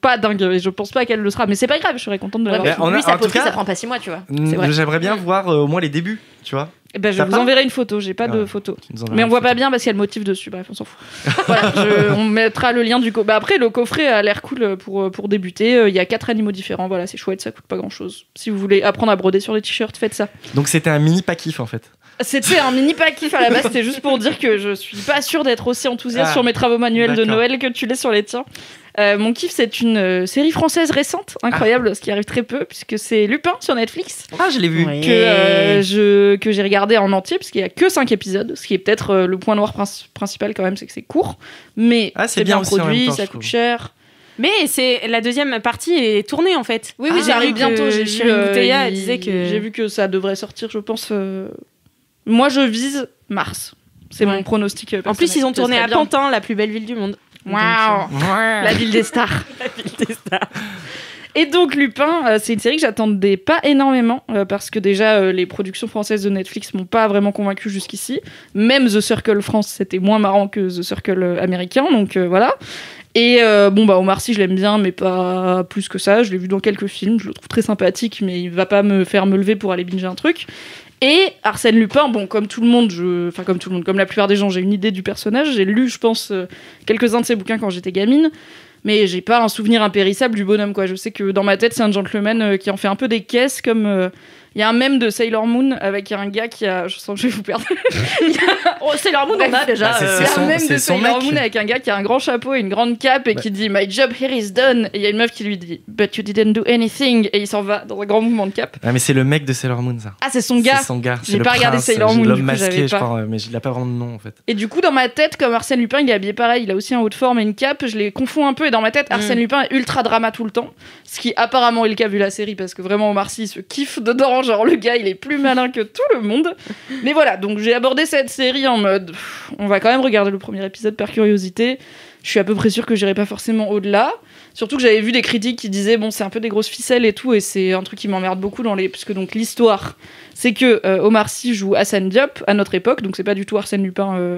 pas dingue et je pense pas qu'elle le sera, mais c'est pas grave. Je serais contente de Ouais, l'avoir. mais on a- lui, sa en tout poterie, cas- ça prend pas 6 mois, tu vois. C'est vrai. J'aimerais bien voir au moins les débuts, tu vois. Eh ben, je T'as vous pas enverrai une photo. J'ai pas de Ouais. photo. Tu nous enverras Mais on une voit photo. pas bien parce qu'il y a le motif dessus. Bref, on s'en fout. Voilà, on mettra le lien du Bah après, le coffret a l'air cool pour débuter. Il y a 4 animaux différents. Voilà, c'est chouette. Ça coûte pas grand chose. Si vous voulez apprendre à broder sur les t-shirts, faites ça. Donc c'était un mini pas kiff en fait. C'était un mini pack kiff à la base, c'était juste pour dire que je suis pas sûre d'être aussi enthousiaste sur mes travaux manuels de d'accord. Noël que tu l'es sur les tiens. Mon kiff, c'est une série française récente, incroyable, ce qui arrive très peu, puisque c'est Lupin sur Netflix, Ah, je l'ai vu. Ouais. que j'ai regardé en entier, parce qu'il y a que 5 épisodes, ce qui est peut-être le point noir principal quand même, c'est que c'est court, mais Ah, c'est c'est bien bien aussi en produit, même temps, ça je coûte trouve. cher. Mais c'est la deuxième partie est tournée en fait. Oui, J'ai ça arrive vu bientôt. que J'ai vu, Chérie Mouteya, elle disait que J'ai vu que ça devrait sortir, je pense. Moi, je vise mars. C'est Ouais. mon pronostic. En plus, ils ont tourné à Pantin. Pantin, la plus belle ville du monde. Waouh, la ville des stars. Et donc Lupin, c'est une série que j'attendais pas énormément parce que déjà les productions françaises de Netflix m'ont pas vraiment convaincu jusqu'ici. Même The Circle France, c'était moins marrant que The Circle américain, donc voilà. Et Omar Sy, je l'aime bien, mais pas plus que ça. Je l'ai vu dans quelques films, je le trouve très sympathique, mais il va pas me faire me lever pour aller binger un truc. Et Arsène Lupin, comme tout le monde, comme la plupart des gens, j'ai une idée du personnage. J'ai lu, je pense, quelques-uns de ses bouquins quand j'étais gamine. Mais j'ai pas un souvenir impérissable du bonhomme, quoi. Je sais que dans ma tête, c'est un gentleman qui en fait un peu des caisses, comme... Il y a un mème de Sailor Moon avec un gars qui a... Je sens que je vais vous perdre. Oh, Sailor Moon, on a déjà. Bah, Il y a un mème de c'est son Sailor mec. Moon avec un gars qui a un grand chapeau et une grande cape et qui dit « My job here is done ». Et il y a une meuf qui lui dit « But you didn't do anything ». Et il s'en va dans un grand mouvement de cap. Ah, mais c'est le mec de Sailor Moon, ça. Ah, c'est son gars. C'est son gars. J'ai C'est le pas regardé prince, Sailor Moon, du l'homme coup, masqué, j'avais je pas. crois, mais il a pas vraiment de nom, en fait. Et du coup, dans ma tête, comme Arsène Lupin, il est habillé pareil, il a aussi un haut de forme et une cape, je les confonds un peu. Et dans ma tête, Arsène Lupin est ultra drama tout le temps. Ce qui apparemment est le cas vu la série, parce que vraiment, Omar Sy se kiffe dedans. Genre, le gars, il est plus malin que tout le monde. Mais voilà, donc j'ai abordé cette série en mode on va quand même regarder le premier épisode par curiosité. Je suis à peu près sûre que j'irai pas forcément au-delà. Surtout que j'avais vu des critiques qui disaient bon, c'est un peu des grosses ficelles et tout, et c'est un truc qui m'emmerde beaucoup puisque donc l'histoire, c'est que Omar Sy joue Hassan Diop à notre époque, donc c'est pas du tout Arsène Lupin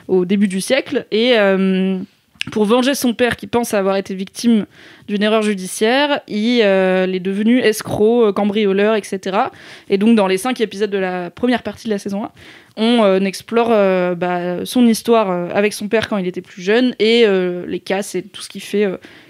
au début du siècle, et pour venger son père qui pense avoir été victime d'une erreur judiciaire, il est devenu escroc, cambrioleur, etc. Et donc dans les 5 épisodes de la première partie de la saison 1, on explore son histoire avec son père quand il était plus jeune et les casses et tout ce qu'il fait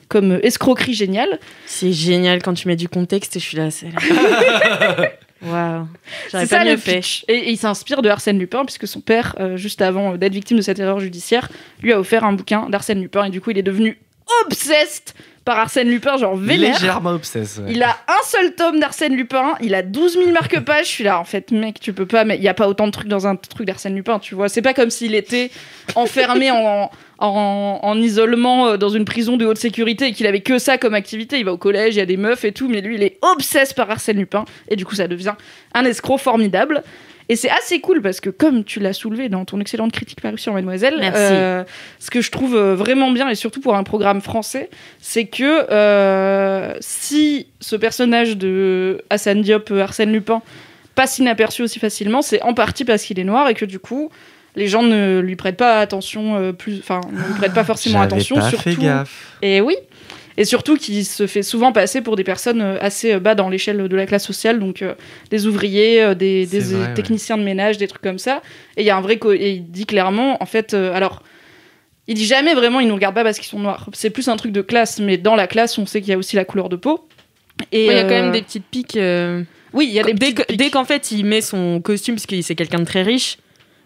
comme escroquerie géniale. C'est génial quand tu mets du contexte et je suis là, c'est là. Waouh. J'aurais C'est pas ça mieux le fait. pitch. Et il s'inspire de Arsène Lupin puisque son père, juste avant d'être victime de cette erreur judiciaire, lui a offert un bouquin d'Arsène Lupin et du coup il est devenu obsessed par Arsène Lupin, genre vénère. Légèrement obsesse. Ouais. Il a un seul tome d'Arsène Lupin, il a 12 000 marque-pages. Je suis là, en fait, mec, tu peux pas, mais il y a pas autant de trucs dans un truc d'Arsène Lupin, tu vois. C'est pas comme s'il était enfermé en isolement dans une prison de haute sécurité et qu'il avait que ça comme activité. Il va au collège, il y a des meufs et tout, mais lui, il est obsesse par Arsène Lupin. Et du coup, ça devient un escroc formidable. Et c'est assez cool parce que, comme tu l'as soulevé dans ton excellente critique parue sur Mademoiselle, Merci. ce que je trouve vraiment bien, et surtout pour un programme français, c'est que si ce personnage de Hassan Diop, Arsène Lupin, passe inaperçu aussi facilement, c'est en partie parce qu'il est noir et que du coup, les gens ne lui prêtent pas attention, ne lui prêtent pas forcément attention. J'avais pas surtout, fait gaffe. et oui. Et surtout qu'il se fait souvent passer pour des personnes assez bas dans l'échelle de la classe sociale, donc des ouvriers, des C'est vrai, techniciens de ménage, des trucs comme ça. Et il y a un vrai... et il dit clairement, en fait... alors, il dit jamais vraiment, ils nous regardent pas parce qu'ils sont noirs. C'est plus un truc de classe, mais dans la classe, on sait qu'il y a aussi la couleur de peau. Et Il y a quand même des petites piques. Oui, il y a des Dès petites dès qu'en fait il met son costume, parce que c'est quelqu'un de très riche,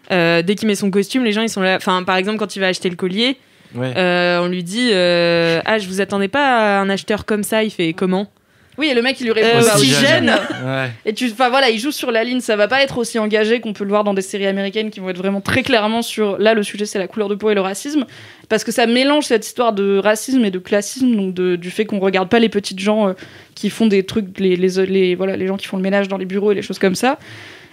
dès qu'il met son costume, les gens ils sont là. Enfin, par exemple, quand il va acheter le collier, Ouais. on lui dit ah, je vous attendais pas à un acheteur comme ça. Il fait comment? Oui, et le mec, il lui répond aussi jeune. Ouais. Et voilà, il joue sur la ligne, ça va pas être aussi engagé qu'on peut le voir dans des séries américaines qui vont être vraiment très clairement sur... Là, le sujet, c'est la couleur de peau et le racisme, parce que ça mélange cette histoire de racisme et de classisme, donc du fait qu'on regarde pas les petites gens qui font des trucs, les gens qui font le ménage dans les bureaux et les choses comme ça.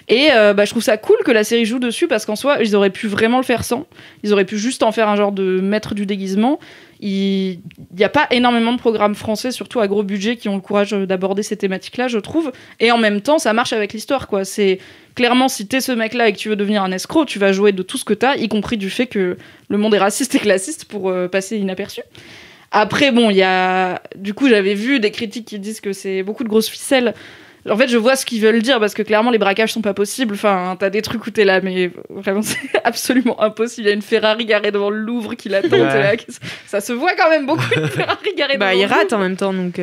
Et je trouve ça cool que la série joue dessus, parce qu'en soi, ils auraient pu vraiment le faire sans. Ils auraient pu juste en faire un genre de maître du déguisement. Il n'y a pas énormément de programmes français, surtout à gros budget, qui ont le courage d'aborder ces thématiques-là, je trouve. Et en même temps, ça marche avec l'histoire, quoi. C'est clairement, si t'es ce mec-là et que tu veux devenir un escroc, tu vas jouer de tout ce que t'as, y compris du fait que le monde est raciste et classiste pour passer inaperçu. Après, bon, du coup, j'avais vu des critiques qui disent que c'est beaucoup de grosses ficelles. En fait, je vois ce qu'ils veulent dire, parce que clairement, les braquages sont pas possibles. Enfin, t'as des trucs où t'es là, mais vraiment, c'est absolument impossible. Il y a une Ferrari garée devant le Louvre qui l'attend. Ouais. T'es là, ça se voit quand même beaucoup, une Ferrari garée devant Bah, le il Louvre. rate en même temps, donc.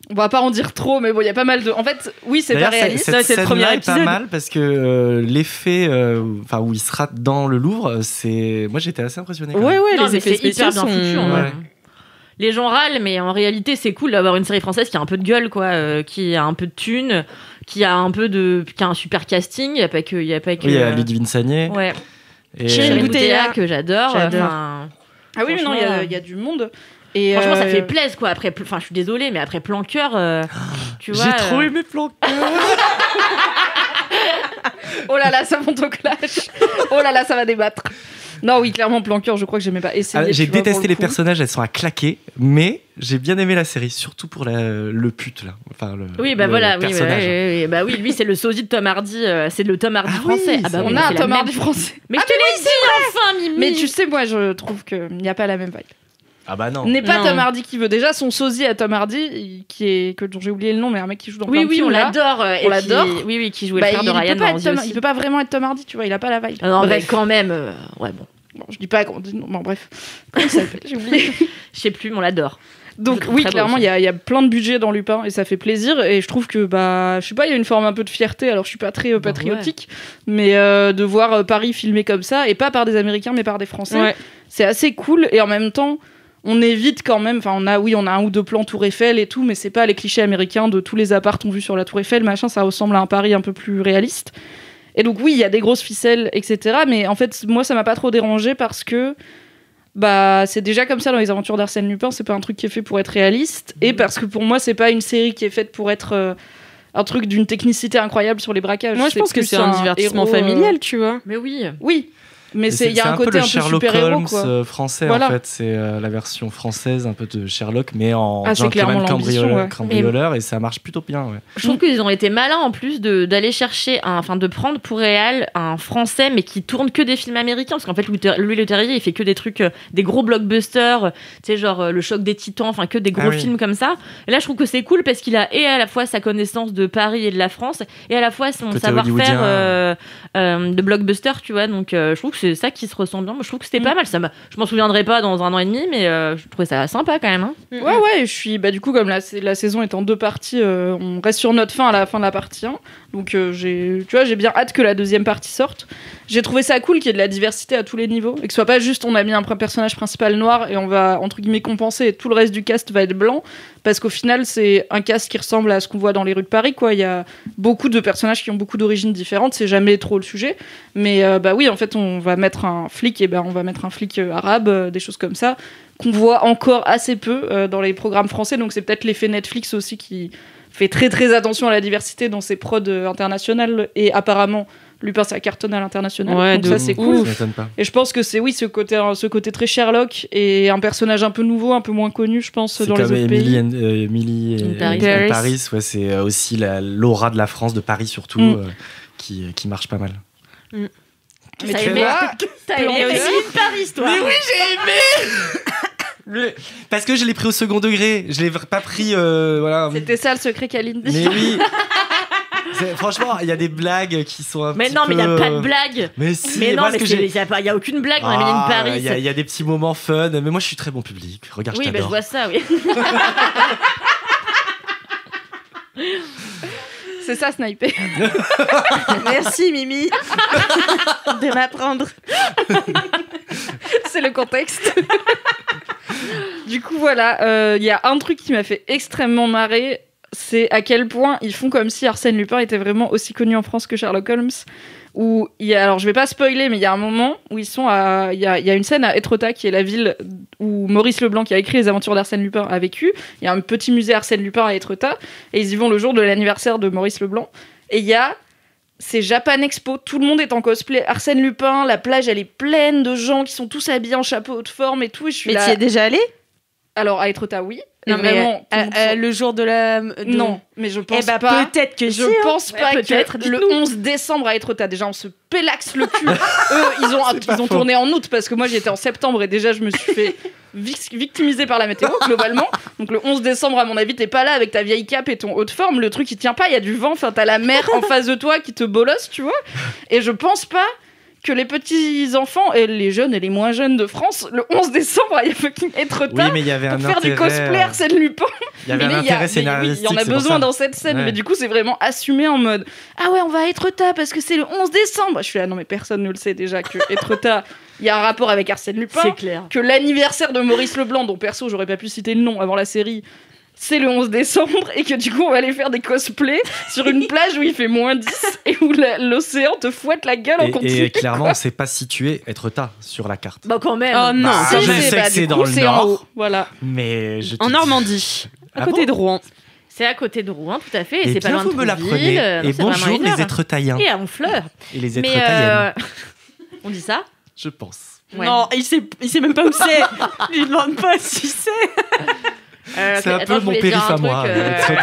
On va pas en dire trop, mais bon, il y a pas mal de. En fait, oui, c'est pas D'ailleurs, réaliste. cette c'est le premier scène-là est pas épisode. mal parce que l'effet, où il se rate dans le Louvre, c'est. Moi, j'étais assez impressionné. quand Ouais, même. ouais, Non, les mais effets c'est hyper spéciaux bien sont... foutu. En vrai. Ouais. Les gens râlent, mais en réalité, c'est cool d'avoir une série française qui a un peu de gueule, quoi, qui a un peu de thunes, qui a un super casting. Il y a pas que. Oui, il y a Ludivine Sagné. Ouais. Et, Chérie Boutella, Boutella que j'adore. J'adore. Enfin, Ah oui, mais non, Franchement, il y a du monde. Et franchement, ça fait plaisir, quoi. Après, enfin, je suis désolée, mais après Plan Cœur, tu vois. J'ai trop aimé Plan Oh là là, ça monte au clash. Oh là là, ça va débattre. Non, oui, clairement, Plan Cœur, je crois que j'aimais pas essayer. J'ai tu vois, pour détesté le les coup. personnages, elles sont à claquer, mais j'ai bien aimé la série, surtout pour le pute là. Enfin, Oui, bah le voilà, oui, personnage. bah oui, lui, c'est le sosie de Tom Hardy, c'est le Tom Hardy Ah oui, français. Ah bah c'est oui, On a un c'est la Tom même- Hardy français. Mais je te l'ai dit, enfin, Mimi. Mais tu sais, moi, je trouve qu'il n'y a pas la même vibe. Ah bah non. N'est pas Non. Tom Hardy qui veut déjà son sosie à Tom Hardy, dont j'ai oublié le nom, mais un mec qui joue dans plein Oui, de oui, films, on là. l'adore. On l'adore. Oui, qui jouait Bah, le frère de Ryan dans The il Office. peut pas vraiment être Tom Hardy, tu vois, il a pas la vibe. Ah non, mais Bref. quand même, ouais, bon. Bon, je dis pas qu'on dit non, bon, bref. Comment il s'appelle J'ai oublié. Je sais plus, mais on l'adore. Je Donc le trouve oui, très beau clairement, aussi. il y a plein de budget dans Lupin et ça fait plaisir. Et je trouve que, bah, je sais pas, il y a une forme un peu de fierté. Alors, je suis pas très patriotique, mais de voir Paris filmé comme ça, et pas par des Américains, mais par des Français, Ouais. c'est assez cool. Et en même temps, on évite quand même, enfin, on a un ou deux plans Tour Eiffel et tout, mais c'est pas les clichés américains de tous les apparts qu'on vu sur la Tour Eiffel, machin, ça ressemble à un Paris un peu plus réaliste. Et donc oui, il y a des grosses ficelles, etc. Mais en fait, moi, ça m'a pas trop dérangé parce que bah c'est déjà comme ça dans les aventures d'Arsène Lupin, c'est pas un truc qui est fait pour être réaliste, et parce que pour moi, c'est pas une série qui est faite pour être un truc d'une technicité incroyable sur les braquages. Moi, je pense que plus c'est un divertissement héros, familial, tu vois. Mais oui. Oui, mais Et il y a un côté peu le un peu Sherlock super-héros, Holmes quoi. français Voilà. en fait, c'est la version française un peu de Sherlock, mais en Ah, c'est clairement gentleman l'ambition, ouais. cambrioleur, et ça marche plutôt bien. Ouais. Je trouve qu'ils ont été malins en plus d'aller chercher, de prendre pour réal un français, mais qui tourne que des films américains. Parce qu'en fait, Louis Leterrier, il fait que des trucs, des gros blockbusters, tu sais, genre Le Choc des Titans, enfin que des gros Ah oui. films comme ça. Et là, je trouve que c'est cool parce qu'il a et à la fois sa connaissance de Paris et de la France, et à la fois son Côté savoir-faire de blockbuster, tu vois. Donc, je trouve que c'est ça qui se ressent bien. Moi, je trouve que c'était pas mal. Je m'en souviendrai pas dans 1 an et demi, mais je trouvais ça sympa quand même. Hein. Ouais, je suis. Bah, du coup, comme la saison est en 2 parties, on reste sur notre fin à la fin de la partie 1. Donc, j'ai bien hâte que la deuxième partie sorte. J'ai trouvé ça cool qu'il y ait de la diversité à tous les niveaux. Et que ce soit pas juste on a mis un personnage principal noir et on va, entre guillemets, compenser et tout le reste du cast va être blanc. Parce qu'au final, c'est un cast qui ressemble à ce qu'on voit dans les rues de Paris, quoi. Il y a beaucoup de personnages qui ont beaucoup d'origines différentes. C'est jamais trop le sujet. Mais bah oui, en fait, on va mettre un flic, et ben on va mettre un flic arabe, des choses comme ça, qu'on voit encore assez peu dans les programmes français. Donc c'est peut-être l'effet Netflix aussi qui fait très très attention à la diversité dans ses prods internationales. Et apparemment, Lupin, ça cartonne à l'international. Ouais, donc de ça, c'est ouf. cool. Ça m'étonne pas. Et je pense que c'est ce côté très Sherlock et un personnage un peu nouveau, un peu moins connu, je pense, C'est dans les comme autres Emily pays. In Paris, ouais, c'est aussi l'aura de la France, de Paris surtout, qui marche pas mal. Mm. Mais T'as tu aimé, vois, t'as aimé Plan aussi Paris, toi. Mais oui, j'ai aimé. Parce que je l'ai pris au second degré, je l'ai pas pris voilà. c'était ça le secret qu'Aline dit. Mais oui. Franchement, il y a des blagues qui sont un Mais petit non, mais il n'y a peu, pas de blague. Mais si, Mais non, parce mais que il n'y a aucune blague dans Emily in Paris. Il y a des petits moments fun, mais moi je suis très bon public. Regarde, Oui, je bah, je t'adore. vois ça, oui. C'est ça, sniper. Merci, Mimi, de m'apprendre. C'est le contexte. Du coup, voilà, il y a un truc qui m'a fait extrêmement marrer, c'est à quel point ils font comme si Arsène Lupin était vraiment aussi connu en France que Sherlock Holmes. Où alors je vais pas spoiler, mais il y a un moment où il y a une scène à Étretat, qui est la ville où Maurice Leblanc, qui a écrit les aventures d'Arsène Lupin, a vécu. Il y a un petit musée Arsène Lupin à Étretat, et ils y vont le jour de l'anniversaire de Maurice Leblanc. Et c'est Japan Expo, tout le monde est en cosplay Arsène Lupin, la plage elle est pleine de gens qui sont tous habillés en chapeau de forme et tout, et je suis Mais là. tu y es déjà allé? Alors à Étretat, oui. Non, Et mais vraiment, tout le monde le jour de la... non, mais je pense Eh bah, pas. peut-être que Je si, hein. pense pas Ouais, peut-être, que le dites-nous. 11 décembre à Étretat, déjà on se pélaxe le cul. Eux, ils ont tourné en août parce que moi j'y étais en septembre et déjà je me suis fait victimiser par la météo globalement. Donc le 11 décembre, à mon avis, t'es pas là avec ta vieille cape et ton haut de forme, le truc il tient pas, il y a du vent, enfin t'as la mer en face de toi qui te bolosse, tu vois. Et je pense pas que les petits enfants et les jeunes et les moins jeunes de France, le 11 décembre, il y a fucking Étretat Oui, mais il y avait pour un faire intérêt. du cosplay Arsène Lupin. Il y avait un Mais intérêt oui, scénaristique. il y en a c'est pour besoin ça. dans cette scène, Ouais. mais du coup, c'est vraiment assumé en mode ah ouais, on va à Étretat parce que c'est le 11 décembre. Je suis là, non, mais personne ne le sait déjà que Étretat, il y a un rapport avec Arsène Lupin. C'est clair. Que l'anniversaire de Maurice Leblanc, dont perso, j'aurais pas pu citer le nom avant la série, c'est le 11 décembre et que du coup, on va aller faire des cosplays sur une plage où il fait -10 et où l'océan te fouette la gueule en continu. Et clairement, on ne sait pas situer Étretat sur la carte. Bah, quand même. Oh non. Bah, Si, je mais sais bah, que du c'est coup, dans le c'est en nord. haut. Voilà. Mais je te En dis- Normandie, à Ah côté bon de Rouen. C'est à côté de Rouen, tout à fait. Et Eh c'est pas bien, loin de vous me Trouville. l'apprenez. Non, Et c'est vraiment bonjour une les heure. Étretaillens. Et à Honfleur. Et les Mais Étretaillennes, on dit ça je pense. Ouais. Non, il sait même pas où c'est. Je lui demande pas si c'est. C'est un attends, peu je mon voulais dire périph' un à moi. truc,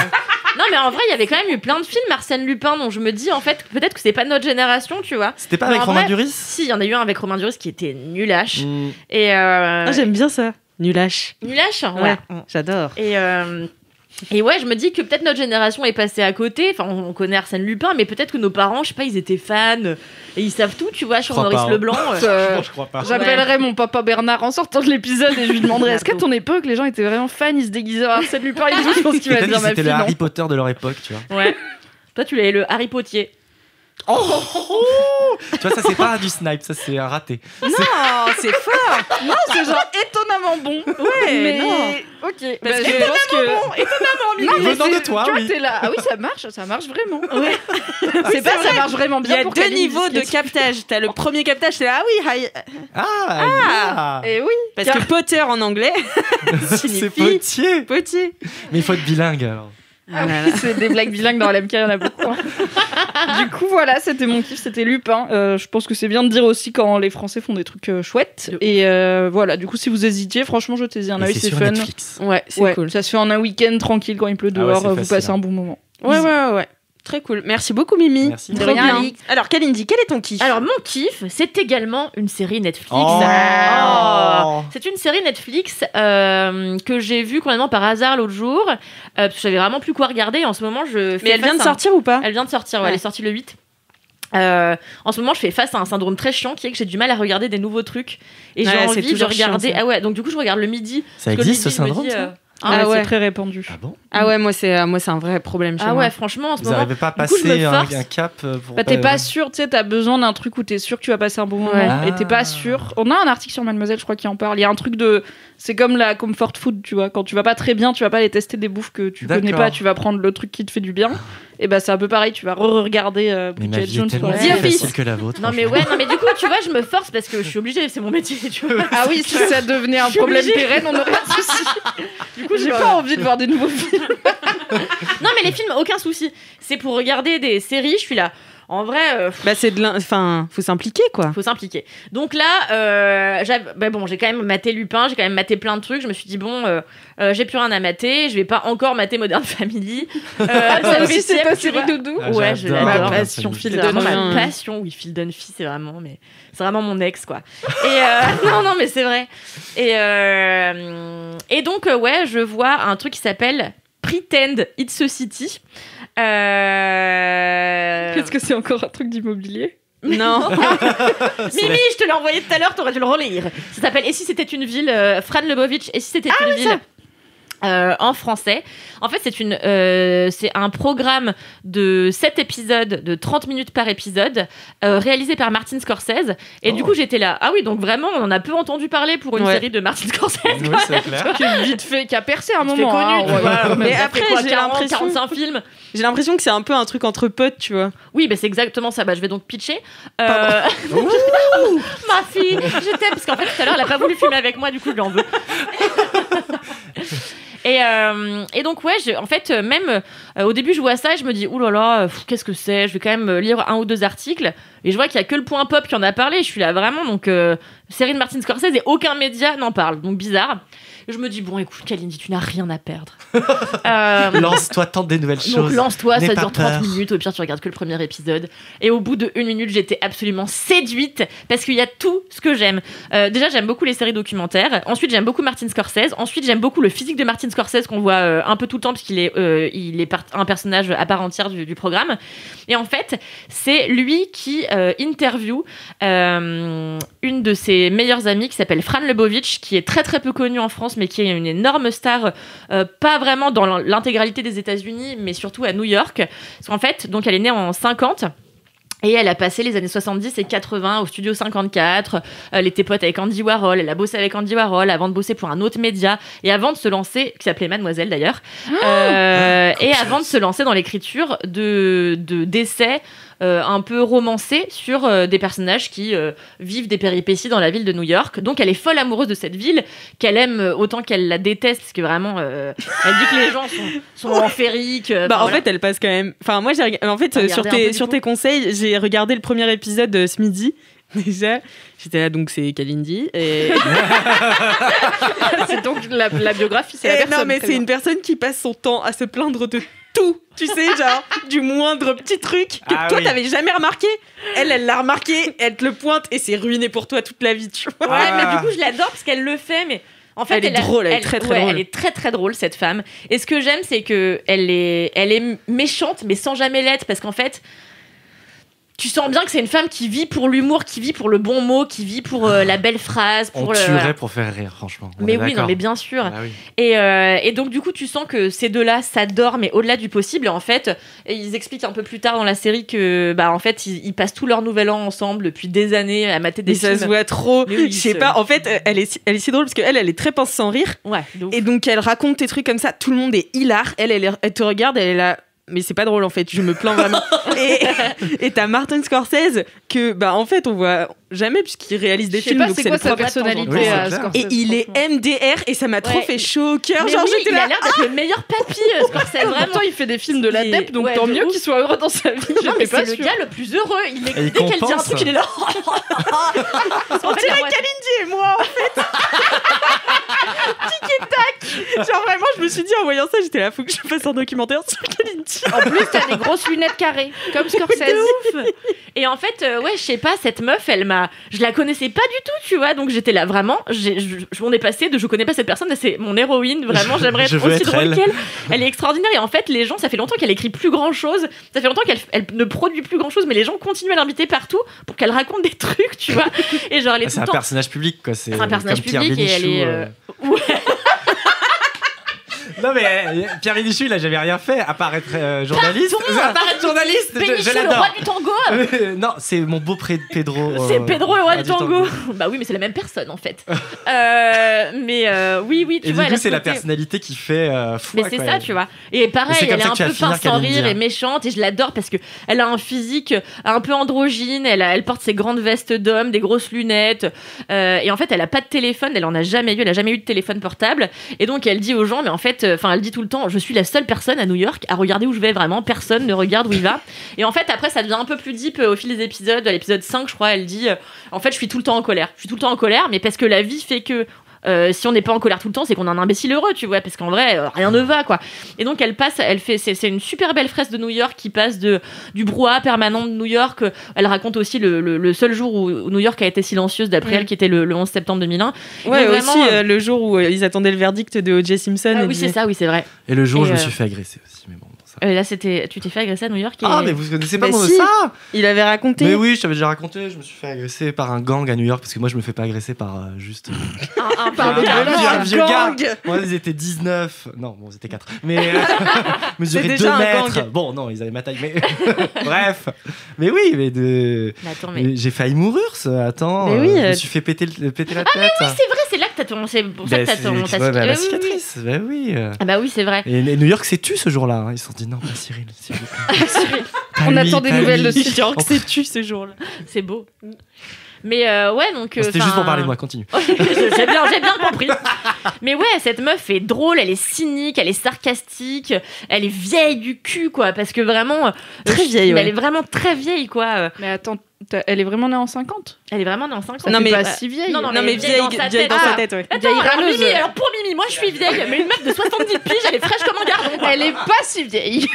Non, mais en vrai, il y avait quand même eu plein de films Arsène Lupin dont je me dis, en fait, peut-être que c'est pas notre génération, tu vois. C'était pas Mais avec en Romain vrai, Duris Si, il y en a eu un avec Romain Duris qui était nulache. Mm. Et Ah, j'aime bien ça. Nulache. nulache, Ouais, j'adore. Et ouais, je me dis que peut-être notre génération est passée à côté. Enfin, on connaît Arsène Lupin, mais peut-être que nos parents, je sais pas, ils étaient fans et ils savent tout, tu vois, sur crois Maurice pas, hein. Leblanc. Non, je crois pas. J'appellerais mon papa Bernard en sortant de l'épisode et je lui demanderais est-ce qu'à ton époque les gens étaient vraiment fans, ils se déguisaient en Arsène Lupin et tout. Je pense qu'il va Peut-être dire que ma c'était fille le non. Harry Potter de leur époque, tu vois. Ouais. Toi, tu l'avais le Harry Potier. Tu vois, ça c'est pas du snipe, ça c'est un raté. Non, c'est fort. Non, c'est genre étonnamment bon. Ouais, Mais non. ok, Parce bah, que- je pense que non, mais Venant c'est- de toi, tu vois, oui. t'es là. Ah oui, ça marche vraiment. C'est pas ça marche vraiment Il y bien a pour deux Camille niveaux de Biscuit. captage. T'as le premier captage, c'est ah oui, hi. Ah, Et oui, Parce que Potter en anglais c'est signifie potier. petit. Mais il faut être bilingue alors. ah oui, c'est des blagues bilingues dans LMK, il y en a beaucoup. Hein. Du coup, voilà, c'était mon kiff, c'était Lupin. Je pense que c'est bien de dire aussi quand les Français font des trucs chouettes. Et voilà, du coup, si vous hésitiez, franchement, jetez-y un Et œil, c'est c'est sur fun. Netflix. Ouais, c'est Ouais, cool. ça se fait en un week-end tranquille quand il pleut Ah ouais, dehors, c'est vous facile, passez hein. un bon moment. Ouais. Très cool. Merci beaucoup, Mimi. Merci. De Trop rien, bien. Alix. Alors, Kalindi, quel est ton kiff? Alors, mon kiff, c'est également une série Netflix. Oh. Oh. C'est une série Netflix que j'ai vue complètement par hasard l'autre jour. Parce que j'avais vraiment plus quoi regarder. Et en ce moment, je fais Mais elle vient de face à un- sortir ou pas? Elle vient de sortir, ouais, Ouais. elle est sortie le 8. En ce moment, je fais face à un syndrome très chiant qui est que j'ai du mal à regarder des nouveaux trucs. Et Ouais, j'ai c'est envie de toujours chiant, regarder. ça. Ah ouais, donc du coup, je regarde le midi. Ça Parce que le existe ce midi, je me syndrome dis, ça Ah ouais. C'est très répandu. Ah bon Ah ouais, moi c'est un vrai problème chez Ah moi. ouais, franchement, en ce Vous moment. n'arrivez pas à du coup, je me passer force. un cap pour Bah, t'es pas sûr, tu sais, t'as besoin d'un truc où t'es sûr que tu vas passer un bon moment Ouais. et t'es pas Ah. sûr. On a un article sur Mademoiselle, je crois, qui en parle. Il y a un truc de. C'est comme la comfort food, tu vois. Quand tu vas pas très bien, tu vas pas aller tester des bouffes que tu connais D'accord. pas, tu vas prendre le truc qui te fait du bien. Et bah, c'est un peu pareil, tu vas re-regarder Mais ma Bridget vie est Jones tellement sur la The plus Office. facile que la vôtre. Non mais franchement. ouais, non mais du coup, tu vois, je me force parce que je suis obligée, c'est mon métier, tu vois. Ah oui, si ça devenait un Je suis problème obligée. pérenne, on aurait un souci. Du coup, j'ai je- pas envie de voir des nouveaux films. Non mais les films, aucun souci. C'est pour regarder des séries, je suis là. En vrai, Bah c'est de enfin, faut s'impliquer quoi. faut s'impliquer. Donc là, j'ai quand même maté Lupin, j'ai quand même maté plein de trucs. Je me suis dit bon, j'ai plus rien à mater, je vais pas encore mater Modern Family. Ça aussi, c'est ta tu série vois. doudou. Ah, Ouais, je j'adore l'adore. Modern Passion, Family. Phil C'est vraiment Dunphy. ma passion. Oui, Phil Dunphy, c'est vraiment mon ex, quoi. Et non, mais c'est vrai. Et donc, ouais, je vois un truc qui s'appelle Pretend It's a City. Qu'est-ce que c'est encore un truc d'immobilier? Non. Mimi, je te l'ai envoyé tout à l'heure, t'aurais dû le relire. Ça s'appelle Et si c'était une ville, Fran Lebowitz, Et si c'était une ville. En français. En fait, c'est un programme de 7 épisodes, de 30 minutes par épisode, réalisé par Martin Scorsese. Et du coup, j'étais là. Ah oui, donc vraiment, on en a peu entendu parler pour une Ouais. série de Martin Scorsese. Oui, c'est clair. Qui est vite fait, qui a percé à un Qui fait moment. connu, hein, tu ouais. vois. Mais Ça fait après, quoi, j'ai 40, l'impression- 45 films. J'ai l'impression que c'est un peu un truc entre potes, tu vois. Oui, bah, c'est exactement ça. Bah, je vais donc pitcher. Ma fille, je t'aime. Parce qu'en fait, tout à l'heure, elle a pas voulu filmer avec moi, du coup, je lui en veux. Et donc, ouais, en fait, même au début, je vois ça et je me dis, ouh là là, qu'est-ce que c'est? Je vais quand même lire un ou deux articles. Et je vois qu'il y a que le Point Pop qui en a parlé. Je suis là vraiment, donc, série de Martin Scorsese et aucun média n'en parle. Donc, bizarre. Et je me dis, bon, écoute, Kalindi, tu n'as rien à perdre. Lance-toi, tente des nouvelles choses. Donc lance-toi, N'aie ça pas dure 30 peur. minutes, au pire tu regardes que le premier épisode. Et au bout de 1 minute, j'étais absolument séduite parce qu'il y a tout ce que j'aime. Déjà, j'aime beaucoup les séries documentaires. Ensuite, j'aime beaucoup Martin Scorsese. Ensuite, j'aime beaucoup le physique de Martin Scorsese qu'on voit un peu tout le temps puisqu'il est, un personnage à part entière du programme. Et en fait, c'est lui qui interview une de ses meilleures amies qui s'appelle Fran Lebowitz, qui est très très peu connue en France, mais qui est une énorme star, pas vraiment dans l'intégralité des États-Unis, mais surtout à New York. Parce qu'en fait, donc elle est née en 50. Et elle a passé les années 70 et 80 au Studio 54, elle était pote avec Andy Warhol, elle a bossé avec Andy Warhol avant de bosser pour un autre média, et avant de se lancer, qui s'appelait Mademoiselle d'ailleurs, et avant de se lancer dans l'écriture d'essais un peu romancés sur des personnages qui vivent des péripéties dans la ville de New York. Donc elle est folle amoureuse de cette ville, qu'elle aime autant qu'elle la déteste, parce que vraiment, elle dit que les gens sont enfériques. En fait, elle passe quand même... Enfin, moi, sur tes conseils, j'ai regardé le premier épisode ce midi. Déjà, j'étais là, donc c'est Kalindi. Et... c'est donc la biographie, c'est la personne. Non, mais c'est une personne qui passe son temps à se plaindre de tout. Tu sais, genre, du moindre petit truc que toi, t'avais jamais remarqué. Elle l'a remarqué, elle te le pointe et c'est ruiné pour toi toute la vie, tu vois. Ouais, mais du coup, je l'adore parce qu'elle le fait, mais... En fait, elle est drôle, elle est très très drôle. Elle est très très drôle, cette femme. Et ce que j'aime, c'est que elle est méchante, mais sans jamais l'être, parce qu'en fait, tu sens bien que c'est une femme qui vit pour l'humour, qui vit pour le bon mot, qui vit pour la belle phrase. On tuerait pour faire rire, franchement. Mais oui, non, mais bien sûr. Bah oui. Et donc, du coup, tu sens que ces deux-là s'adorent, mais au-delà du possible. Et en fait, ils expliquent un peu plus tard dans la série que, en fait, ils passent tout leur nouvel an ensemble depuis des années à mater des films. Ça se voit trop. Oui, je sais pas. En fait, elle est si drôle parce qu'elle est très pince sans rire. Ouais. De ouf. Et donc, elle raconte des trucs comme ça. Tout le monde est hilar. Elle te regarde, elle est là. Mais c'est pas drôle en fait, je me plains vraiment. Et t'as Martin Scorsese que en fait on voit jamais puisqu'il réalise des films. Je sais pas c'est quoi sa personnalité à Scorsese. Et il est MDR et ça m'a trop fait chaud au cœur. Mais genre il a l'air d'être le meilleur papy Scorsese. Vraiment, il fait des films de l'adepte, donc tant mieux qu'il soit heureux dans sa vie. Non mais c'est le gars le plus heureux. Dès qu'elle dit un truc, il est là. On dirait Kalindi et moi en fait. Tic et tac. Genre vraiment, je me suis dit en voyant ça, j'étais là, faut que je fasse un documentaire sur Kalindi. En plus, t'as des grosses lunettes carrées, comme Scorsese. De ouf. Et en fait, je sais pas, cette meuf, je la connaissais pas du tout, tu vois, donc j'étais là vraiment, on est passé de je connais pas cette personne, c'est mon héroïne, vraiment, j'aimerais être aussi drôle qu'elle. Elle est extraordinaire, et en fait, les gens, ça fait longtemps qu'elle écrit plus grand chose, ça fait longtemps qu'elle ne produit plus grand chose, mais les gens continuent à l'inviter partout pour qu'elle raconte des trucs, tu vois. Et genre, elle est c'est un personnage public, quoi. C'est un personnage comme public, Pierre et elle est. Ouais. Non mais Pierre Bénichou, il a jamais rien fait à part être journaliste. À part être journaliste, je l'adore. Le roi du tango. Non, c'est mon beau Pedro. C'est Pedro, le roi du tango. Bah oui, mais c'est la même personne en fait. Oui, tu vois. Et du coup, c'est la personnalité qui fait. Mais c'est ça, tu vois. Et pareil, elle est un peu pince sans rire et méchante, et je l'adore parce que elle a un physique un peu androgyne. Elle porte ses grandes vestes d'homme, des grosses lunettes, et en fait, elle a pas de téléphone. Elle en a jamais eu. Elle a jamais eu de téléphone portable. Et donc, elle dit aux gens, mais en fait. Elle dit tout le temps, je suis la seule personne à New York à regarder où je vais vraiment, personne ne regarde où il va. Et en fait, après, ça devient un peu plus deep au fil des épisodes. À l'épisode 5, je crois, elle dit, en fait, je suis tout le temps en colère. Je suis tout le temps en colère, mais parce que la vie fait que si on n'est pas en colère tout le temps, c'est qu'on est un imbécile heureux, tu vois, parce qu'en vrai, rien ne va, quoi. Et donc, c'est une super belle fresque de New York qui passe du brouhaha permanent de New York. Elle raconte aussi le seul jour où New York a été silencieuse, d'après elle, qui était le 11 septembre 2001. Ouais, donc, aussi vraiment, le jour où ils attendaient le verdict de O.J. Simpson. Ah oui, c'est ça, oui, c'est vrai. Et le jour où je me suis fait agresser aussi, mais bon. Là, tu t'es fait agresser à New York. Ah, mais vous connaissez pas si. ça? Il avait raconté. Mais oui, je t'avais déjà raconté. Je me suis fait agresser par un gang à New York parce que moi, je me fais pas agresser par juste. un vieux gars. Moi, ils étaient 19. Non, bon, ils étaient 4. Mais mesuraient 2 mètres. Bon, non, ils avaient ma taille. Mais bref. Mais oui, mais j'ai failli mourir, ça. Attends. Mais oui, je me suis fait péter la tête. Ah, mais oui, c'est vrai, c'est là que t'as ton. C'est pour ça que t'as ton. La cicatrice. Bah oui. Ah, bah oui, c'est vrai. Et New York s'est tu ce jour-là. Ils se sont dit non, pas Cyril, s'il vous plaît. On attend des nouvelles de Cyril. Genre que c'est tu ce jour-là. C'est beau. Mais ouais, donc. C'était juste pour parler de moi, continue. J'ai bien compris. Mais ouais, cette meuf est drôle, elle est cynique, elle est sarcastique, elle est vieille du cul, quoi. Parce que vraiment. Très vieille, ouais. Elle est vraiment très vieille, quoi. Mais attends, elle est vraiment née en 50 ? Elle est vraiment née en 50. Non, mais pas si vieille. Non, mais vieille dans sa tête, ouais. Attends, alors pour Mimi, moi je suis vieille, mais une meuf de 70 piges, elle est fraîche comme un gardon. Elle est pas si vieille.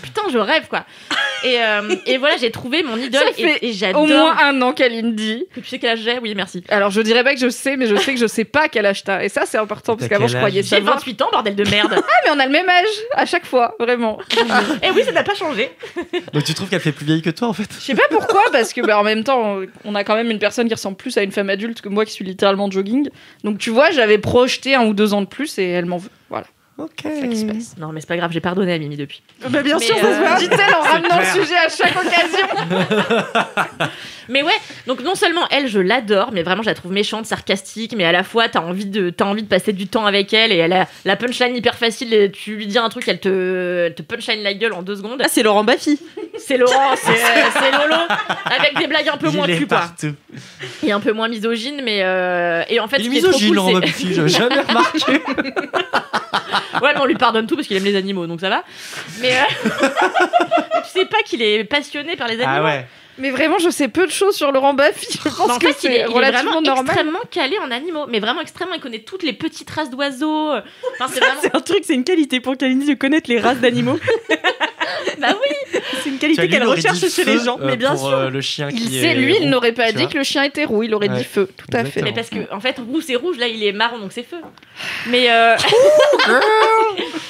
Putain, putain, je rêve, quoi. Et voilà, j'ai trouvé mon idole Ça fait et j'adore. Au moins 1 an qu'Aline dit. Que tu sais quel âge j'ai? Oui, merci. Alors, je dirais pas que je sais, mais je sais que je sais pas quel âge t'as. Et ça, c'est important, parce T'as qu'avant, quel je croyais âge J'ai savoir. 28 ans, bordel de merde. Ah, mais on a le même âge, à chaque fois, vraiment. Et oui, ça n'a pas changé. Donc tu trouves qu'elle fait plus vieille que toi en fait? Je sais pas pourquoi, parce que en même temps, on a quand même une personne qui ressemble plus à une femme adulte que moi qui suis littéralement jogging. Donc tu vois, j'avais projeté 1 ou 2 ans de plus et elle m'en veut. Voilà. Ok. C'est ça qui se passe. Non, mais c'est pas grave, j'ai pardonné à Mimi depuis. Bah, bien Mais, sûr, ça se voit. Dit-elle en ramenant clair. le sujet à chaque occasion. Mais ouais, donc non seulement elle, je l'adore, mais vraiment je la trouve méchante, sarcastique, mais à la fois t'as envie de passer du temps avec elle et elle a la punchline hyper facile. Et tu lui dis un truc, elle te punchline la gueule en 2 secondes. Ah, c'est Laurent Baffy. C'est Laurent, c'est Lolo, avec des blagues un peu moins Il est cul, quoi. partout. Et un peu moins misogyne, mais et en fait, Il est ce qui est trop misogyne, cool, Laurent c'est- Baffy, j'avais jamais remarqué. Ouais, mais on lui pardonne tout parce qu'il aime les animaux, donc ça va. Mais tu sais pas qu'il est passionné par les animaux. Ah ouais. Mais vraiment, je sais peu de choses sur Laurent Baffy. Je pense Mais en que fait, il est c'est relativement vraiment normal. extrêmement calé en animaux, mais vraiment extrêmement. Il connaît toutes les petites races d'oiseaux. Enfin, c'est vraiment. C'est un truc, c'est une qualité pour Kalindi de connaître les races d'animaux. Bah oui. C'est une qualité qu'elle recherche chez les gens. mais bien pour, sûr. le chien Il qui sait, est lui, il roux, n'aurait pas tu dit vois. que le chien était roux, il aurait Ouais. dit feu. Tout à fait. Exactement. Mais parce que en fait, roux c'est rouge, là il est marron donc c'est feu. Mais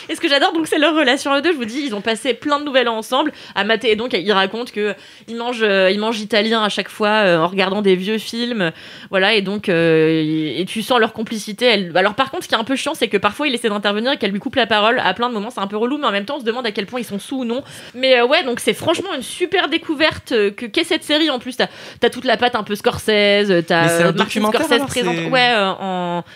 et ce que j'adore donc c'est leur relation eux deux. Je vous dis, ils ont passé plein de nouvelles ensemble. À mater et donc ils racontent que ils mangent italien à chaque fois en regardant des vieux films. Voilà et donc et tu sens leur complicité. Alors par contre, ce qui est un peu chiant, c'est que parfois il essaie d'intervenir et qu'elle lui coupe la parole à plein de moments. C'est un peu relou, mais en même temps on se demande à quel point ils sont sous ou non. Mais ouais, donc c'est franchement une super découverte qu'est cette série. En plus, t'as toute la patte un peu Scorsese, Mais c'est un Martin documentaire, Scorsese alors, présente. c'est- Ouais,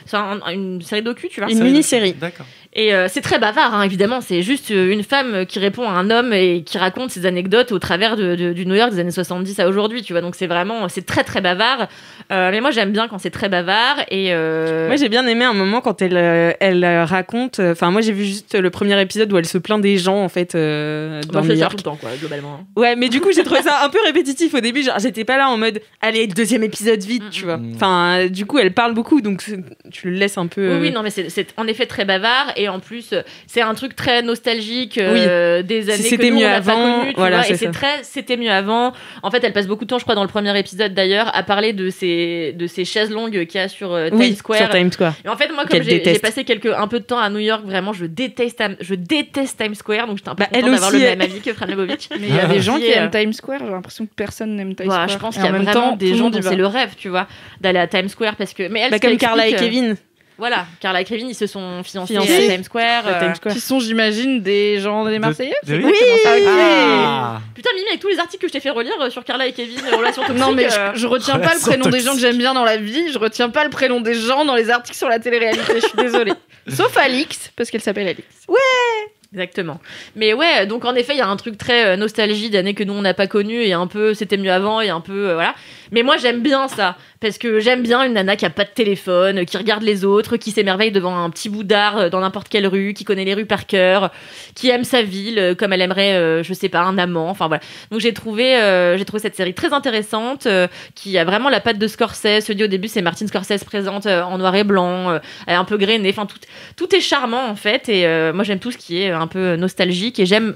c'est une série docu, tu vois. Une mini-série. D'accord. Et c'est très bavard, hein, évidemment. C'est juste une femme qui répond à un homme et qui raconte ses anecdotes au travers du New York des années 70 à aujourd'hui, tu vois. Donc c'est très très bavard. Mais moi j'aime bien quand c'est très bavard. Et Moi, j'ai bien aimé un moment quand elle raconte. Enfin, moi, j'ai vu juste le premier épisode où elle se plaint des gens, en fait, dans je New fais ça York. tout le temps, quoi, globalement. Ouais, mais du coup, j'ai trouvé ça un peu répétitif au début. Genre, j'étais pas là en mode, allez, le 2e épisode vite, tu vois. Enfin, du coup, elle parle beaucoup, donc tu le laisses un peu. Oui, non, mais c'est en effet très bavard et en plus c'est un truc très nostalgique des années que c'était nous mieux on n'a pas avant, connues, tu voilà, vois, et c'est ça. c'était mieux avant. En fait, elle passe beaucoup de temps, je crois, dans le premier épisode d'ailleurs, à parler de ces chaises longues qu'il y a sur Oui, Times Square. sur Times Square. Et en fait, moi, comme Qu'elle j'ai déteste. passé un peu de temps à New York, vraiment, je déteste Times Square, donc j'étais un peu Bah, contente elle d'avoir aussi, le elle- même avis que Fran Lebowitz. Mais il y a des gens qui Puis, aiment Times Square, j'ai l'impression que personne n'aime Times Bah, Square. je pense Et qu'il y a en même vraiment temps, des tout le gens monde dont y va. c'est le rêve, tu vois, d'aller à Times Square parce que. Mais elle, Bah, ce qu'elle comme Carla et explique, Kevin. Voilà, Carla et Kevin, ils se sont fiancés Fiancés. à Times Square. À Times Square. Qui sont, j'imagine, des gens des Marseillais. De- Oui, Ah. Putain, Mimi, avec tous les articles que je t'ai fait relire sur Carla et Kevin, relations toxiques. Non, mais je retiens pas le Relation prénom des gens que toxique. j'aime bien dans la vie, je retiens pas le prénom des gens dans les articles sur la télé-réalité, je suis désolée. Sauf Alix, parce qu'elle s'appelle Alix. Exactement. Mais ouais, donc en effet, il y a un truc très nostalgie d'années que nous on n'a pas connues et un peu c'était mieux avant et un peu voilà. Mais moi j'aime bien ça parce que j'aime bien une nana qui a pas de téléphone, qui regarde les autres, qui s'émerveille devant un petit bout d'art dans n'importe quelle rue, qui connaît les rues par cœur, qui aime sa ville comme elle aimerait, je sais pas, un amant. Enfin voilà. Donc j'ai trouvé cette série très intéressante qui a vraiment la patte de Scorsese. Je dis au début c'est Martin Scorsese présente en noir et blanc, elle est un peu grainée. Enfin tout est charmant en fait et moi j'aime tout ce qui est un peu nostalgique et j'aime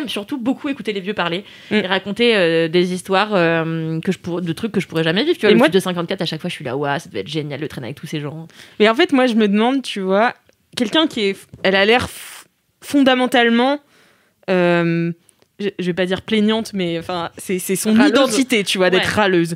surtout beaucoup écouter les vieux parler et raconter des histoires de trucs que je pourrais jamais vivre, tu vois. Et Le moi- Sud de 54 à chaque fois je suis là, ouah, ça devait être génial de traîner avec tous ces gens. Mais en fait, moi, je me demande, tu vois, quelqu'un elle a l'air fondamentalement, je vais pas dire plaignante, mais enfin, c'est son Râleuse. identité, tu vois, d'être Ouais. Ah, râleuse.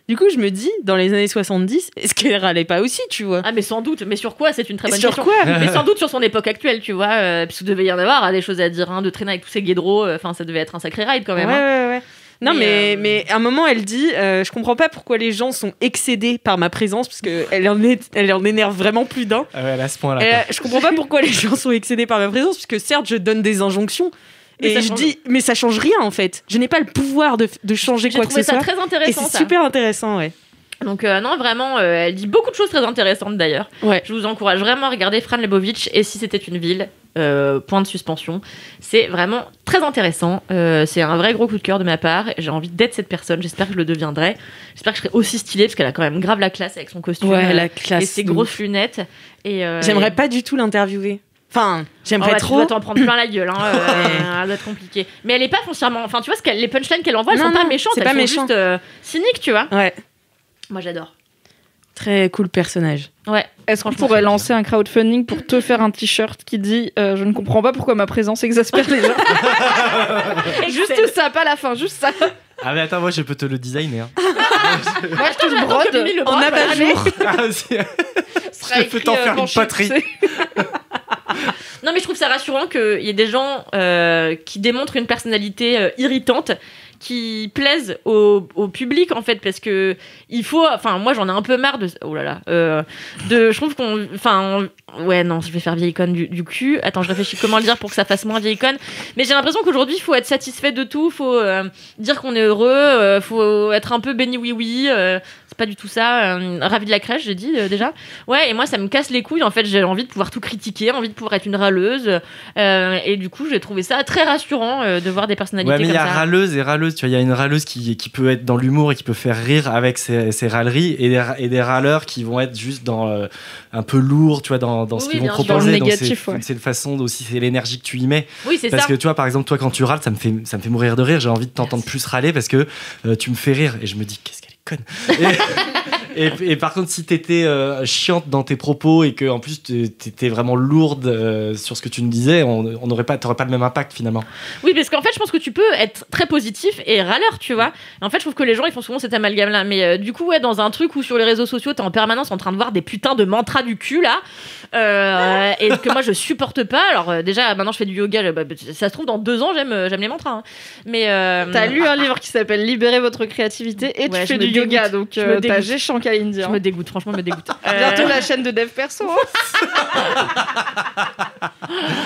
Du coup, je me dis, dans les années 70, est-ce qu'elle râlait pas aussi, tu vois? Ah mais sans doute, mais sur quoi? C'est une très bonne Sur question. quoi? Mais sans doute sur son époque actuelle, tu vois, parce qu'il devait y en avoir des choses à dire, hein, de traîner avec tous ces guédros, enfin ça devait être un sacré ride quand même. hein. Ouais. Non, mais à un moment, elle dit je comprends pas pourquoi les gens sont excédés par ma présence, parce qu'elle en énerve vraiment plus d'un. Ah ouais, à ce point-là. Et, quoi. je comprends pas pourquoi les gens sont excédés par ma présence, parce que certes, je donne des injonctions. Mais ça Et je change- dis, mais ça change rien en fait. Je n'ai pas le pouvoir de changer J'ai quoi que trouvé ce ça soit. très Et intéressant. c'est ça. super intéressant, ouais. Donc non, vraiment, elle dit beaucoup de choses très intéressantes d'ailleurs. Ouais. Je vous encourage vraiment à regarder Fran Lebowitz et Si c'était une ville, point de suspension. C'est vraiment très intéressant. C'est un vrai gros coup de cœur de ma part. J'ai envie d'être cette personne. J'espère que je le deviendrai. J'espère que je serai aussi stylée parce qu'elle a quand même grave la classe avec son costume Ouais, la classe. et ses de grosses ouf. lunettes. Et J'aimerais pas du tout l'interviewer. Enfin, j'aimerais Tu trop. vas t'en prendre plein la gueule, hein. Ça doit être compliqué. Mais elle est pas foncièrement. Enfin, tu vois, les punchlines qu'elle envoie, elles Non, sont pas non, méchantes, c'est elles pas sont méchant. juste cyniques, tu vois. Ouais, Moi, j'adore. très cool personnage. Ouais. Est-ce qu'on Franchement, pourrait lancer un crowdfunding pour te faire un t-shirt qui dit je ne comprends pas pourquoi ma présence exaspère les gens. Juste ça, pas la fin, juste ça. Ah mais attends, moi je peux te le designer. Hein. Moi je te le brode En abat-jour. Ah, aussi. sera Je peux t'en écrit, faire une penché, poterie. tu sais. Non, mais je trouve ça rassurant qu'il y ait des gens qui démontrent une personnalité irritante, qui plaisent au public, en fait, parce que il faut. Enfin, moi, j'en ai un peu marre de. Oh là là. Je trouve qu'on. Enfin, ouais, non, je vais faire vieille conne du cul. Attends, je réfléchis comment le dire pour que ça fasse moins vieille conne. Mais j'ai l'impression qu'aujourd'hui, il faut être satisfait de tout. Il faut dire qu'on est heureux. Faut être un peu béni oui-oui. C'est pas du tout ça. Ravi de la crèche, j'ai dit déjà. Ouais, et moi, ça me casse les couilles. En fait, j'ai envie de pouvoir tout critiquer, envie de pouvoir être une râleuse. Et du coup, j'ai trouvé ça très rassurant de voir des personnalités Ouais, mais il comme y a ça. râleuse et râleuse. Tu vois, il y a une râleuse qui peut être dans l'humour et qui peut faire rire avec ses râleries, et des râleurs qui vont être juste dans un peu lourd, tu vois, dans ce Oui, qu'ils vont bien sûr. proposer. Dans le Donc, négatif, ouais. c'est une façon aussi, c'est l'énergie que tu y mets. Oui, c'est Parce ça. que tu vois, par exemple, toi, quand tu râles, ça me fait mourir de rire. J'ai envie de t'entendre plus râler parce que tu me fais rire. Et je me dis, qu'est-ce qu'elle est conne. Et par contre, si t'étais chiante dans tes propos et que en plus t'étais vraiment lourde sur ce que tu nous disais, t'aurais pas le même impact finalement. Oui, parce qu'en fait, je pense que tu peux être très positif et râleur, tu vois. Et en fait, je trouve que les gens, ils font souvent cet amalgame-là. Mais du coup, ouais, dans un truc où sur les réseaux sociaux, t'es en permanence en train de voir des putains de mantras du cul, là, et que moi, je supporte pas. Alors, déjà, maintenant, je fais du yoga. Ça se trouve, dans 2 ans, j'aime les mantras. Hein. Mais. T'as lu un livre qui s'appelle Libérer votre créativité et Ouais, tu je fais me du yoga, dégoûte. donc Je me t'as dégoûte. Géchant Kalindi. Je me dégoûte, franchement, je me dégoûte. Bientôt la chaîne de Dev Perso.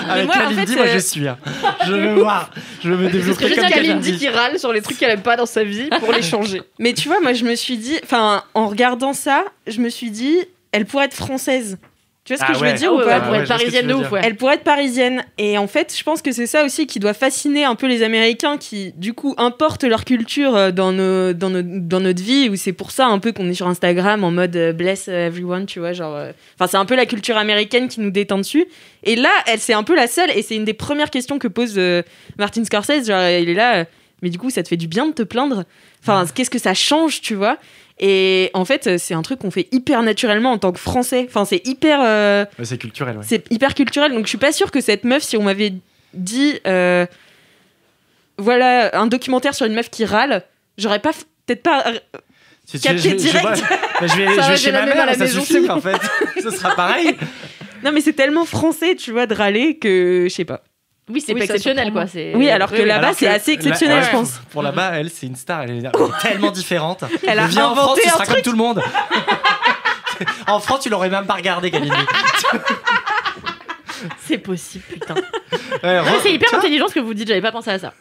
Avec moi, en Kalindi, fait, moi je suis. Hein. Je veux voir. Je veux me développer que comme j'ai Kalindi Kalindi. qui râle sur les trucs qu'elle aime pas dans sa vie pour les changer. Mais tu vois, moi, je me suis dit, enfin, en regardant ça, je me suis dit, elle pourrait être française. Tu vois ce que je veux dire Ah ou ouais, pas ouais, pour ouais, être je vois ce que parisienne tu de veux ouf, dire. ouais. Elle pourrait être parisienne. Et en fait, je pense que c'est ça aussi qui doit fasciner un peu les Américains qui, du coup, importent leur culture dans notre vie. Où c'est pour ça un peu qu'on est sur Instagram en mode bless everyone, tu vois. Genre, enfin, c'est un peu la culture américaine qui nous détend dessus. Et là, c'est un peu la seule. Et c'est une des premières questions que pose Martin Scorsese. Genre, il est là, mais du coup, ça te fait du bien de te plaindre. Enfin, qu'est-ce que ça change, tu vois? Et en fait, c'est un truc qu'on fait hyper naturellement en tant que Français. Enfin, c'est hyper. Ouais, c'est culturel. Ouais. C'est hyper culturel, donc je suis pas sûre que cette meuf, si on m'avait dit voilà un documentaire sur une meuf qui râle, j'aurais pas peut-être pas Si capté direct. Je vais va, chez j'ai la ma même mère, à la ça maison, suffit c'est en fait. Ce sera pareil. Non mais c'est tellement français, tu vois, de râler que je sais pas. Oui, c'est Oui, pas ça exceptionnel, surprend quoi. C'est... Oui, alors que Oui, oui. là-bas Alors c'est que assez exceptionnel, ouais, je pense. Pour là-bas, elle, c'est une star. Elle est tellement différente. Elle a Viens en France, inventé tu un seras truc. comme tout le monde. En France, tu l'aurais même pas regardé, Kalindi. C'est possible, putain. Ouais, Non, mais c'est hyper tu vois, intelligent ce que vous dites, j'avais pas pensé à ça.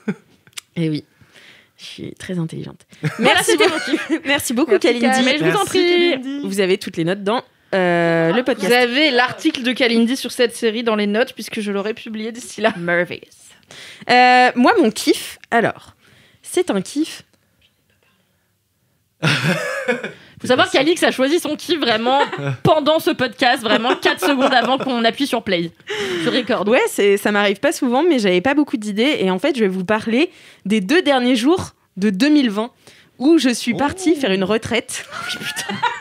Et oui, je suis très intelligente. Merci Merci beaucoup. beaucoup, merci beaucoup, Merci, Kalindi. Kal. Mais je vous en Merci, prie. Vous avez toutes les notes dans le Vous podcast. avez l'article de Kalindi sur cette série dans les notes puisque je l'aurai publié d'ici là. Merveillous. Moi, mon kiff, alors, c'est un kiff. Faut savoir qu'Alix a choisi son kiff vraiment pendant ce podcast, vraiment 4 secondes avant qu'on appuie sur play. Je record. Ouais, ça m'arrive pas souvent, mais j'avais pas beaucoup d'idées. Et en fait, je vais vous parler des 2 derniers jours de 2020 où je suis partie faire une retraite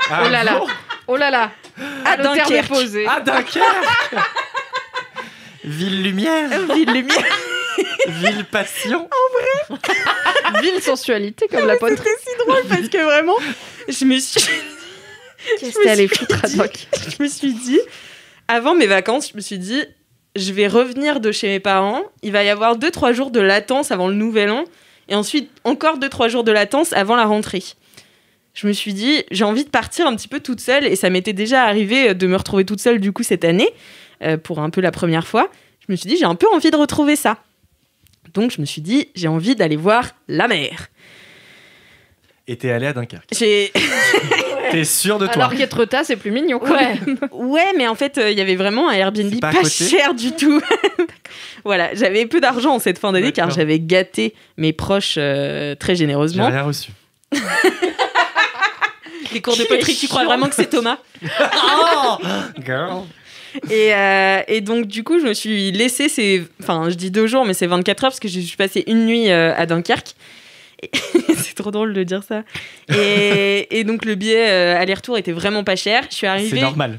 Ah, Oh là là. bon Oh là là. à Le terme est Dunkerque. posé. Ah, Dunkerque. Ville lumière, Ville lumière. ville passion. Ville sensualité comme la pote. C'était si drôle parce que vraiment, je me suis Qu'est-ce qu'elle est foutre à Doc. je me suis dit, avant mes vacances, je me suis dit, je vais revenir de chez mes parents. Il va y avoir 2-3 jours de latence avant le nouvel an. Et ensuite, encore 2-3 jours de latence avant la rentrée. Je me suis dit, j'ai envie de partir un petit peu toute seule. Et ça m'était déjà arrivé de me retrouver toute seule, du coup, cette année, pour un peu la première fois. Je me suis dit, j'ai un peu envie de retrouver ça. Donc, je me suis dit, j'ai envie d'aller voir la mer. Et t'es allé à Dunkerque. J'ai... T'es sûr de toi. Alors qu'Étretat, c'est plus mignon. Quoi. Ouais. Ouais, mais en fait, il y avait vraiment un Airbnb C'est pas pas, à côté cher du tout. Voilà, j'avais peu d'argent en cette fin d'année car D'accord. j'avais gâté mes proches très J'ai généreusement. rien reçu. Les cours de Qui est poterie, tu crois chiant. vraiment que c'est Thomas? Oh, girl. Et donc, du coup, je me suis laissée je dis 2 jours, mais c'est 24 heures parce que je suis passée une nuit à Dunkerque. Et c'est trop drôle de dire ça. Et donc, le billet aller-retour était vraiment pas cher. Je suis arrivée. C'est normal.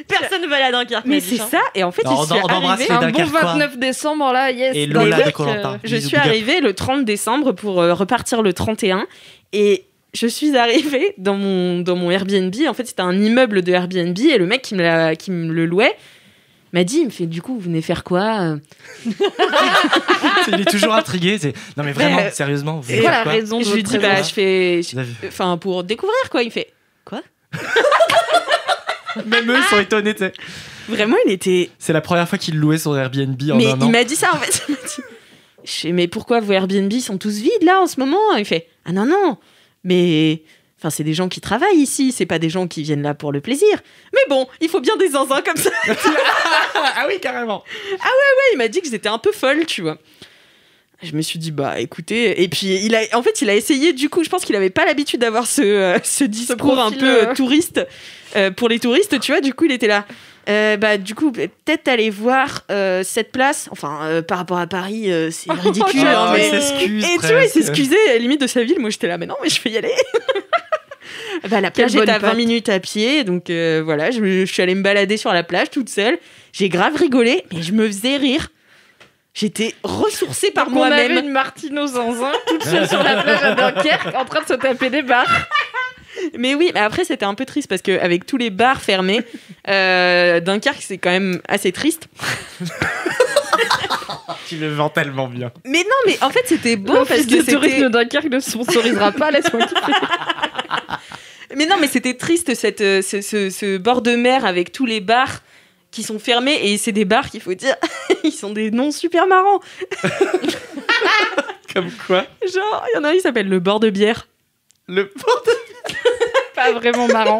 Personne ne va aller à Dunkerque. Mais c'est ça. Et en fait, Non, je suis on embrasse arrivée. les Un bon Dunkerquois. 29 décembre, là, yes. Et Lola de Dunkerque, Koh-Lanta. Je Bisous, suis big up. arrivée le 30 décembre pour repartir le 31. Et je suis arrivée dans mon Airbnb. En fait, c'était un immeuble de Airbnb. Et le mec qui me le louait m'a dit, il me fait, du coup, vous venez faire quoi? Il est toujours intrigué. Non, mais vraiment, Mais, sérieusement. Vous C'est quoi faites la quoi raison de Je lui votre dis, bah, présence je fais... Vous avez- Enfin, pour découvrir, quoi. Il fait, quoi? Même eux sont étonnés, tu sais. Vraiment, il était... C'est la première fois qu'il louait son Airbnb en Mais un il an. m'a dit ça, en fait. Il m'a dit, je fais, mais pourquoi vos Airbnb sont tous vides, là, en ce moment? Il fait, ah non, mais... Enfin, c'est des gens qui travaillent ici, c'est pas des gens qui viennent là pour le plaisir. Mais bon, il faut bien des zinzins comme ça. Ah oui, carrément. Il m'a dit que j'étais un peu folle, tu vois. Je me suis dit, bah écoutez, et puis il a essayé, du coup, je pense qu'il avait pas l'habitude d'avoir ce discours un profil, peu touriste pour les touristes, tu vois, du coup il était là. Bah du coup, peut-être aller voir cette place, enfin par rapport à Paris, c'est ridicule. Ah, mais... il s'excuse Et tu vois, il presque. s'excusait à la limite de sa ville, moi j'étais là, mais non, mais je vais y aller. Bah, la plage Quelle était bonne à 20 patte. minutes à pied, donc voilà, je suis allée me balader sur la plage toute seule. J'ai grave rigolé, mais je me faisais rire. J'étais ressourcée par Donc, on avait moi-même. une Martine aux zinzin toute seule sur la plage à Dunkerque en train de se taper des barres. Mais oui, mais après c'était un peu triste parce qu'avec tous les bars fermés, Dunkerque c'est quand même assez triste. Tu le vends tellement bien. Mais non, mais en fait c'était beau parce L'office que de tourisme de c'était... Dunkerque ne sponsorisera pas, laisse-moi kiffer. Mais non, mais c'était triste ce bord de mer avec tous les bars qui sont fermés et c'est des bars qu'il faut dire, ils sont des noms super marrants. Comme quoi? Genre, il y en a un qui s'appelle le bord de bière. Le Pas vraiment marrant.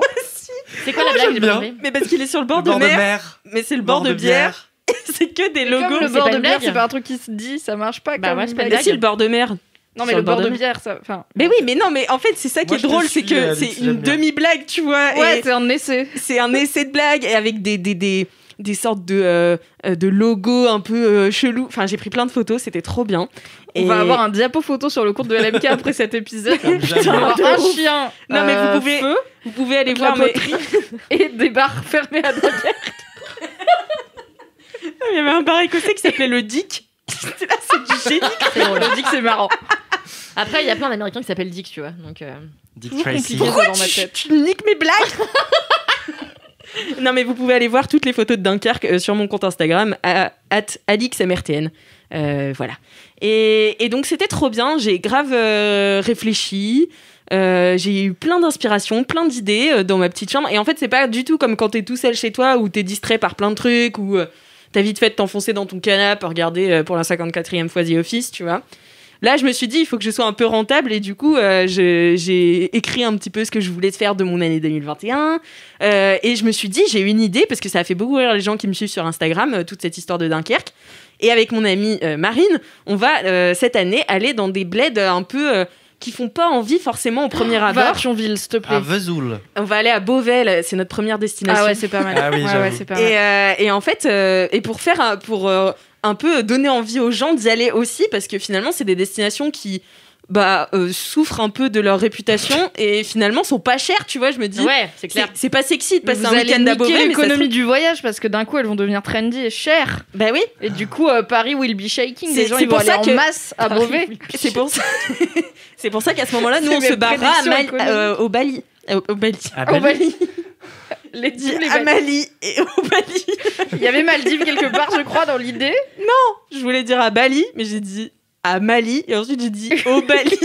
C'est quoi la blague? j'aime J'ai pas bien. compris. Mais parce qu'il est sur le bord, bord de mer, mais c'est le bord de bière. C'est que des Mais logos. comme le c'est bord pas de une bière, blague. c'est pas un truc qui se dit, ça marche pas. Bah comme ouais, c'est pas une blague. Mais si, le bord de mer. Non, mais Sur le bord de mer. bière, ça. Enfin. Mais oui, mais non, mais en fait, c'est ça qui Moi, est je te drôle, c'est suis, que Alix, c'est j'aime une bien. demi-blague, tu vois. Ouais, et c'est un essai. c'est un essai de blague et avec des sortes de logos un peu chelous. Enfin, j'ai pris plein de photos, c'était trop bien. On va avoir un diapo photo sur le compte de LMK après cet épisode. Comme On va jamais. avoir un chien. Non, mais feu vous pouvez aller de voir, la mais poterie et des bars fermés à Dunkerque. il y avait un bar écossais qui s'appelait le Dick. C'était là, c'est du génie. C'est drôle. On dit que c'est marrant. Après, il y a plein d'Américains qui s'appellent Dick, tu vois. Donc, Dick Toujours Tracy. compliqué. Pourquoi dans ma tête. tu niques mes blagues? Non, mais vous pouvez aller voir toutes les photos de Dunkerque sur mon compte Instagram, @alixmrtn. Voilà. Et donc, c'était trop bien. J'ai grave réfléchi. J'ai eu plein d'inspirations, plein d'idées dans ma petite chambre. Et en fait, c'est pas du tout comme quand t'es tout seul chez toi où t'es distrait par plein de trucs, où t'as vite fait de t'enfoncer dans ton canapé à regarder pour la 54e fois The Office, tu vois. Là, je me suis dit, il faut que je sois un peu rentable et du coup, j'ai écrit un petit peu ce que je voulais faire de mon année 2021. Et je me suis dit, j'ai une idée parce que ça a fait beaucoup rire les gens qui me suivent sur Instagram, toute cette histoire de Dunkerque. Et avec mon amie Marine, on va cette année aller dans des bleds un peu qui font pas envie forcément au premier Va à abord. Thionville, s'il te plaît. À Vesoul. On va aller à Beauvais, c'est notre première destination. Ah ouais, c'est pas mal. Ah oui, ouais, j'avoue. ouais, c'est pas mal. Et en fait, et pour faire, pour un peu donner envie aux gens d'y aller aussi, parce que finalement, c'est des destinations qui souffrent un peu de leur réputation et finalement sont pas chères, tu vois. Je me dis, ouais, c'est clair. c'est pas sexy de Mais passer vous un allez week-end à niquer Beauvais, mais ça l'économie du voyage parce que d'un coup elles vont devenir trendy et chères. Bah oui, Et du coup, Paris will be shaking. C'est- Les gens c'est ils vont pour aller ça en que- masse à Beauvais. c'est pour ça. C'est pour ça qu'à ce moment-là, nous C'est on mes se barra prédictions économiques. au Bali. Au Bali. À Au Bali. Bali. Les Dit tous les à Bali. Mali et au Bali. Il y avait Maldives quelque part, je crois, dans l'idée. Je voulais dire à Bali, mais j'ai dit à Mali et ensuite j'ai dit au Bali.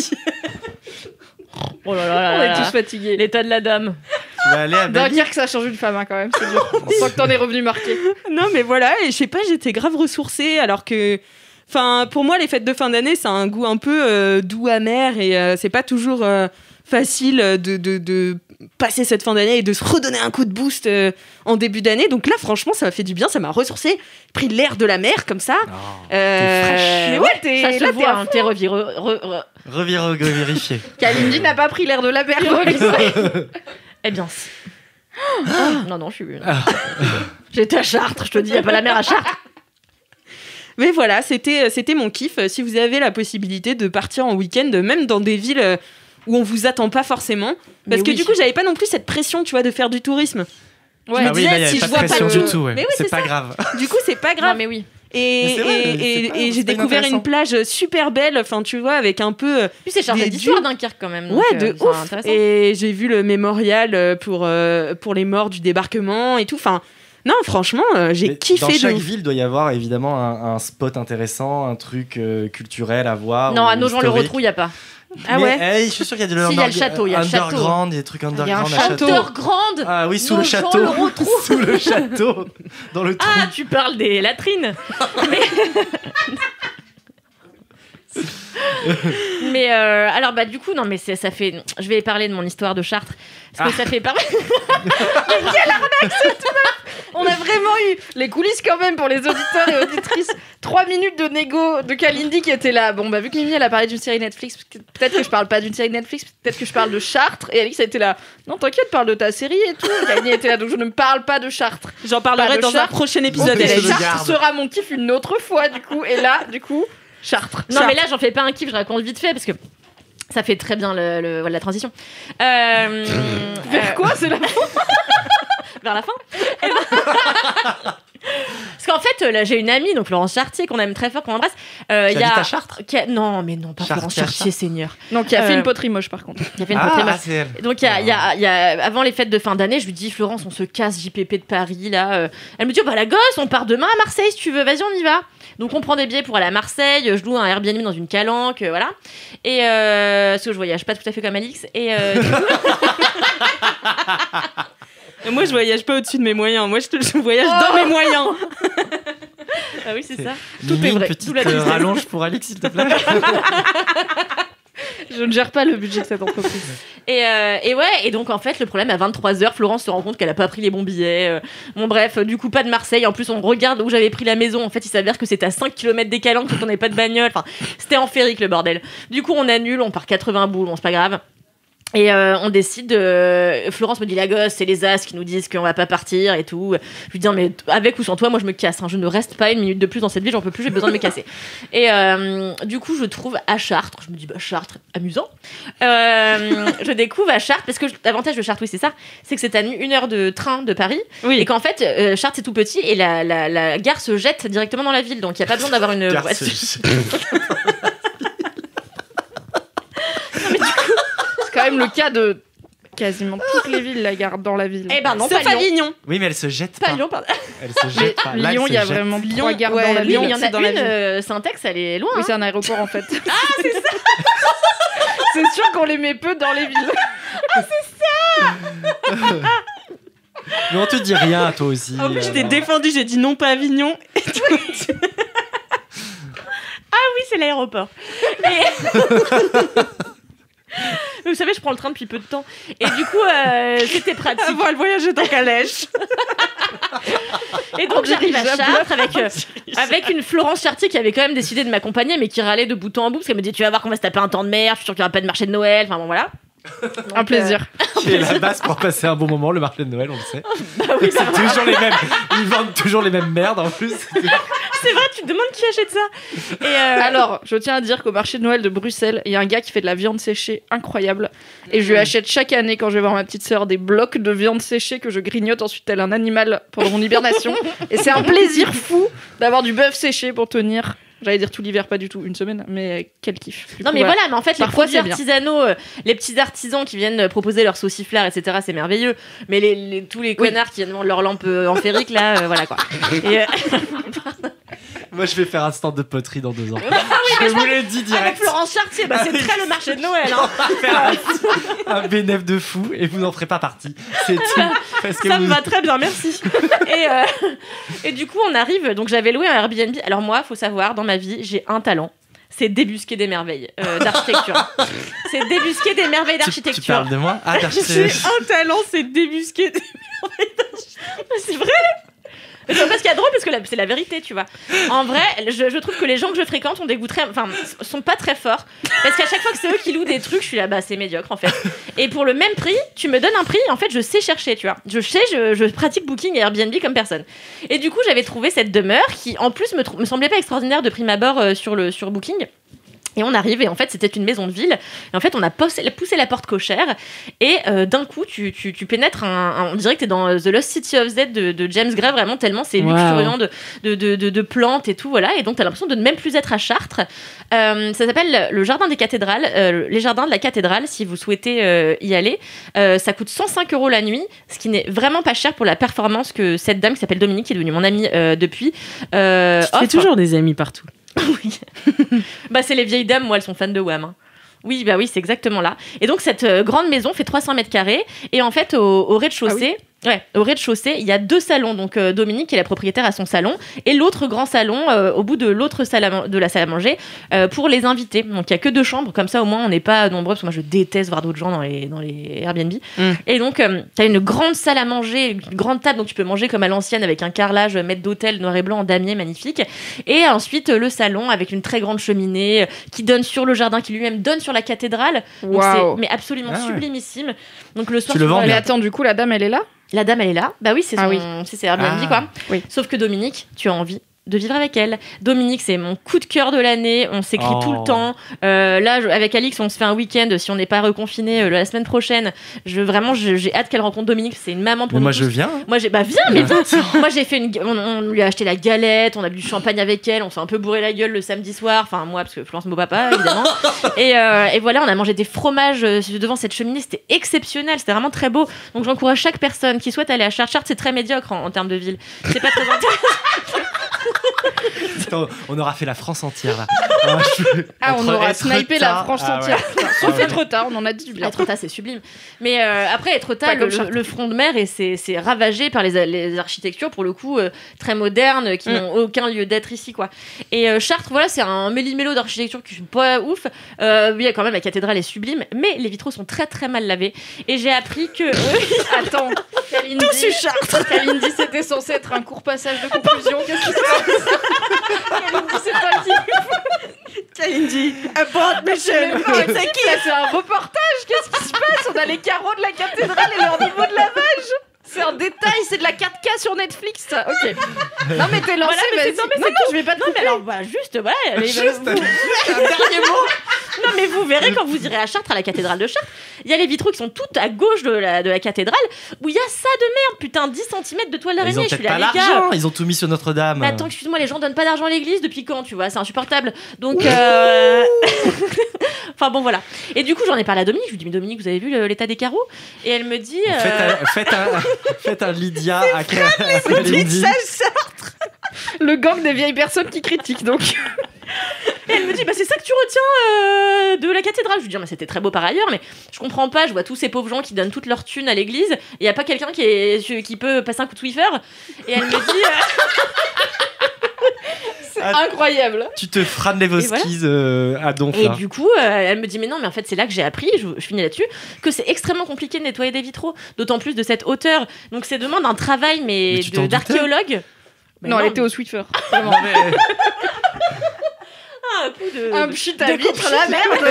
Oh là là là On là est tous là. fatigués. L'état de la dame. Tu vas aller à Bali. Dunkerque, ça change une femme hein, quand même, c'est dur. On sent que t'en es revenu marqué. Non, mais voilà, et je sais pas, j'étais grave ressourcée, alors que... Enfin, pour moi, les fêtes de fin d'année, ça a un goût un peu doux, amer, et c'est pas toujours facile de passer cette fin d'année et de se redonner un coup de boost en début d'année. Donc là, franchement, ça m'a fait du bien, ça m'a ressourcée, pris l'air de la mer, comme ça. Oh, Mais ouais, t'es Ça se là, voit, hein, t'es Revérifié. Kalindi n'a pas pris l'air de la mer. Eh bien, Non, je suis. J'étais à Chartres, je te dis, y a pas la mer à Chartres. Mais voilà, c'était mon kiff. Si vous avez la possibilité de partir en week-end, même dans des villes où on vous attend pas forcément, parce que du coup, j'avais pas non plus cette pression, tu vois, de faire du tourisme. Ouais. Je me Ah oui, disais, là, y avait si pas je de vois pas pression le- du tout. Ouais. Mais oui, c'est c'est pas ça. grave. Du coup, c'est pas grave. Non, mais oui. Mais c'est vrai, Et c'est pas j'ai inintéressant. découvert une plage super belle, enfin, tu vois, avec un peu. Puis c'est chargé Des d'histoire dunes. Dunkerque quand même. Ouais, donc, de c'est ouf. intéressant. Et j'ai vu le mémorial pour les morts du débarquement et tout. Enfin, non, franchement, j'ai Mais kiffé Dans de chaque ouf. ville, doit y avoir évidemment un spot intéressant, un truc culturel à voir. Non, ou à Nogent-le-Rotrou, historique. il y a pas. Ah Mais, ouais. hey, je suis sûr qu'il y a de Si, il y a le château, il y a le château. underground, il y a des trucs underground un à château. Underground. Ah oui, sous le château. Nogent-le-Rotrou. Sous le château. Dans le trou. Ah, tu parles des latrines. Mais alors bah du coup non mais ça fait. Je vais parler de mon histoire de Chartres parce que ça fait parler. Mais quelle arnaque cette meuf. On a vraiment eu les coulisses quand même pour les auditeurs et auditrices. 3 minutes de négo de Kalindi qui était là. Bon bah vu que Mimi elle a parlé d'une série Netflix, peut-être que je parle pas d'une série Netflix, peut-être que je parle de Chartres, et Alix a été là. Non t'inquiète, parle de ta série et tout. Kalindi était là, donc je ne parle pas de Chartres. J'en parlerai Pas de dans un Chartres. prochain épisode. Ok, Elle Hélène. le Chartres garde. sera mon kiff une autre fois du coup. Et là du coup Chartres. Non mais là j'en fais pas un kiff, je raconte vite fait parce que ça fait très bien voilà, la transition. Vers quoi c'est la Vers la fin. Parce qu'en fait, là, j'ai une amie, donc Florence Chartier, qu'on aime très fort, qu'on embrasse. Tu y habites a... à Chartres Non, mais non, pas Florence Chartier. Chartier, Seigneur. Donc qui a fait Euh, une poterie moche par contre. Il y avait une poterie moche. c'est elle. Donc, il y a, avant les fêtes de fin d'année, je lui dis, Florence, on se casse JPP de Paris, là. Elle me dit, oh, bah la gosse, on part demain à Marseille, si tu veux, vas-y, on y va. Donc, on prend des billets pour aller à Marseille, je loue un Airbnb dans une calanque, voilà. Et parce que je voyage pas tout à fait comme Alix. Et Et moi, je voyage pas au-dessus de mes moyens. Moi, je voyage dans mes moyens. ah oui, c'est ça. Tout est vrai, Une petite tout la tristesse. rallonge pour Alix, s'il te plaît. Je ne gère pas le budget de cette entreprise. Et ouais, et donc en fait, le problème, à 23h, Florence se rend compte qu'elle a pas pris les bons billets. Bon, bref, du coup, pas de Marseille. En plus, on regarde où j'avais pris la maison. En fait, il s'avère que c'était à 5 km des Calanques, donc on n'avait pas de bagnole. Enfin, c'était en férique le bordel. Du coup, on annule, on part 80 boules, bon, c'est pas grave. Et on décide Florence me dit la gosse, c'est les as qui nous disent qu'on va pas partir et tout. Je lui dis non, mais avec ou sans toi, moi je me casse, hein. Je ne reste pas une minute de plus dans cette ville, j'en peux plus, j'ai besoin de me casser. Et du coup je trouve à Chartres, je me dis bah Chartres, amusant. Je découvre à Chartres, parce que l'avantage de Chartres, oui c'est ça, c'est que c'est à 1 heure de train de Paris, et qu'en fait Chartres c'est tout petit et la gare se jette directement dans la ville, donc il n'y a pas besoin d'avoir une voiture. C'est quand même le cas de quasiment toutes les villes, la gare dans la ville. Eh ben non, Sauf pas à Lyon. Lyon. Oui, mais elle se jette pas. Pas Lyon, pardon. Elle se Mais jette pas. Là, elle Lyon, se il y a jette. vraiment Lyon, 3 gares ouais, dans la Lyon, ville. Il y en c'est a dans la une, Syntex, elle est loin. Oui, hein. c'est un aéroport en fait. C'est sûr qu'on les met peu dans les villes. Mais on te dit rien, toi aussi. En plus, je t'ai défendu, j'ai dit non, pas Avignon. Oui, c'est l'aéroport. Mais vous savez, je prends le train depuis peu de temps. Et du coup, c'était pratique. Avant, elle voyageait en calèche. Et donc, j'arrive à Chartres avec une Florence Chartier qui avait quand même décidé de m'accompagner, mais qui râlait de bout en bout, parce qu'elle me dit tu vas voir qu'on va se taper un temps de merde, je suis sûre qu'il n'y aura pas de marché de Noël. Enfin bon, voilà. Donc, Un plaisir. C'est la base pour passer un bon moment, le marché de Noël, on le sait. Bah oui, C'est toujours les mêmes. Ils vendent toujours les mêmes merdes en plus. c'est vrai, tu te demandes qui achète ça. Et Alors, je tiens à dire qu'au marché de Noël de Bruxelles, il y a un gars qui fait de la viande séchée incroyable. Et je lui achète chaque année, quand je vais voir ma petite sœur, des blocs de viande séchée que je grignote ensuite tel un animal pendant mon hibernation. Et c'est un plaisir fou d'avoir du bœuf séché pour tenir. J'allais dire tout l'hiver, pas du tout, une semaine, mais quel kiff. Du non coup, mais voilà, mais en fait Parfois, les c'est produits bien. artisanaux, les petits artisans qui viennent proposer leurs saucifleurs, etc., c'est merveilleux. Mais tous les connards qui viennent vendre leurs lampes en férique, là, voilà quoi. Et, Moi, je vais faire un stand de poterie dans 2 ans. Je vous le dis avec direct. Florence Chartier, bah, c'est très le marché de Noël. Hein. Faire un bénéf de fou et vous n'en ferez pas partie. C'est tout. Parce que Ça vous... me va très bien, merci. Et du coup, on arrive. Donc, j'avais loué un Airbnb. Alors, moi, faut savoir, dans ma vie, j'ai un talent. C'est débusquer des merveilles d'architecture. C'est débusquer des merveilles Tu d'architecture. parles de moi? Ah, J'ai un talent, c'est débusquer. C'est vrai. Mais c'est parce qu'il y a drôle parce que c'est la vérité, tu vois. En vrai, je trouve que les gens que je fréquente ont des goûts sont pas très forts. Parce qu'à chaque fois que c'est eux qui louent des trucs, je suis là, bah c'est médiocre en fait. Et pour le même prix, tu me donnes un prix, en fait, je sais chercher, tu vois. Je pratique Booking et Airbnb comme personne. Et du coup, j'avais trouvé cette demeure qui, en plus, me semblait pas extraordinaire de prime abord sur Booking. Et on arrive, et en fait, c'était une maison de ville. Et en fait, on a poussé la porte cochère. Et d'un coup, tu pénètres on dirait que t'es dans The Lost City of Z de James Gray, vraiment, tellement c'est luxuriant de plantes et tout, voilà. Et donc, t'as l'impression de ne même plus être à Chartres. Ça s'appelle le Jardin des Cathédrales, les jardins de la cathédrale, si vous souhaitez y aller. Ça coûte 105 € la nuit, ce qui n'est vraiment pas cher pour la performance que cette dame qui s'appelle Dominique, qui est devenue mon amie depuis. Tu fais toujours des amis partout. Oui. Bah, c'est les vieilles dames, moi, elles sont fans de Wham. Hein. Oui, bah oui, c'est exactement là. Et donc, cette grande maison fait 300 mètres carrés. Et en fait, au rez-de-chaussée... au rez-de-chaussée, il y a 2 salons. Donc, Dominique, qui est la propriétaire, a son salon. Et l'autre grand salon, au bout de l'autre de la salle à manger, pour les invités. Donc, il n'y a que 2 chambres. Comme ça, au moins, on n'est pas nombreux. Parce que moi, je déteste voir d'autres gens dans les Airbnb. Et donc, tu as une grande salle à manger, une grande table. Donc, tu peux manger comme à l'ancienne avec un carrelage, maître d'hôtel noir et blanc en damier magnifique. Et ensuite, le salon avec une très grande cheminée qui donne sur le jardin, qui lui-même donne sur la cathédrale. Donc, c'est absolument sublimissime. Donc, le soir, tu le vends. Mais attends, du coup, la dame, elle est là ? La dame, elle est là. Bah oui, c'est Airbnb, quoi. Oui. Sauf que Dominique, tu as envie de vivre avec elle. Dominique, c'est mon coup de cœur de l'année. On s'écrit tout le temps. Là, avec Alix, on se fait un week-end. Si on n'est pas reconfiné la semaine prochaine, j'ai hâte qu'elle rencontre Dominique. C'est une maman pour nous. Moi, je viens. Moi, viens, mais viens. Moi, j'ai fait on lui a acheté la galette. On a bu du champagne avec elle. On s'est un peu bourré la gueule le samedi soir. Enfin, moi, parce que Florence, mon papa, évidemment. Et voilà, on a mangé des fromages devant cette cheminée. C'était exceptionnel. C'était vraiment très beau. Donc, j'encourage chaque personne qui souhaite aller à Chartres. Chartres, c'est très médiocre en termes de ville. C'est pas très intéressant. Attends, on aura fait la France entière là. On aura snipé la France entière. Sauf Etretat, on en a dit du bien. Etretat, c'est sublime. Mais après, Etretat, le front de mer, et c'est ravagé par les architectures, pour le coup, très modernes, qui n'ont aucun lieu d'être ici, quoi. Et Chartres, voilà, c'est un méli-mélo d'architecture qui est pas ouf. Oui, quand même, la cathédrale est sublime, mais les vitraux sont très très mal lavés. Et j'ai appris que... Attends, Kalindi dit c'était censé être un court passage de conclusion. Qu'est-ce qui se passe? Kalindi, c'est pas qui? Kalindi, abort mission. C'est qui? C'est un reportage. Qu'est-ce qui se passe? On a les carreaux de la cathédrale et leur niveau de lavage. C'est un détail, c'est de la 4K sur Netflix, ça. Ok. Non, mais t'es lancé, voilà, mais je vais pas te couper. mais alors, bah, juste, voilà. Juste un dernier mot. Non, mais vous verrez quand vous irez à Chartres, à la cathédrale de Chartres, il y a les vitraux qui sont tout à gauche de la cathédrale, où il y a ça de merde, putain, 10 cm de toile d'araignée. Ils ont peut-être pas l'argent, ils ont tout mis sur Notre-Dame. Mais attends, excuse-moi, les gens donnent pas d'argent à l'église depuis quand, tu vois, c'est insupportable. Donc, enfin bon, voilà. Et du coup, j'en ai parlé à Dominique, je lui dis, mais Dominique, vous avez vu l'état des carreaux? Et elle me dit... Faites un Lydia à Kalindi. Le gang des vieilles personnes qui critiquent, donc. Et elle me dit, bah c'est ça que tu retiens de la cathédrale. Je lui dis, mais c'était très beau par ailleurs, mais je comprends pas, je vois tous ces pauvres gens qui donnent toute leur thune à l'église, et il y a pas quelqu'un qui peut passer un coup de Swiffer. Et elle me dit... C'est incroyable. Tu te franes les Voskis à donf. Et du coup, elle me dit, mais non, mais en fait, c'est là que j'ai appris, je finis là-dessus, que c'est extrêmement compliqué de nettoyer des vitraux, d'autant plus de cette hauteur. Donc, c'est demande un travail, mais d'archéologue. Non, elle était au Swiffer. Vraiment. Un coup de... Un pchit à vitre, la merde.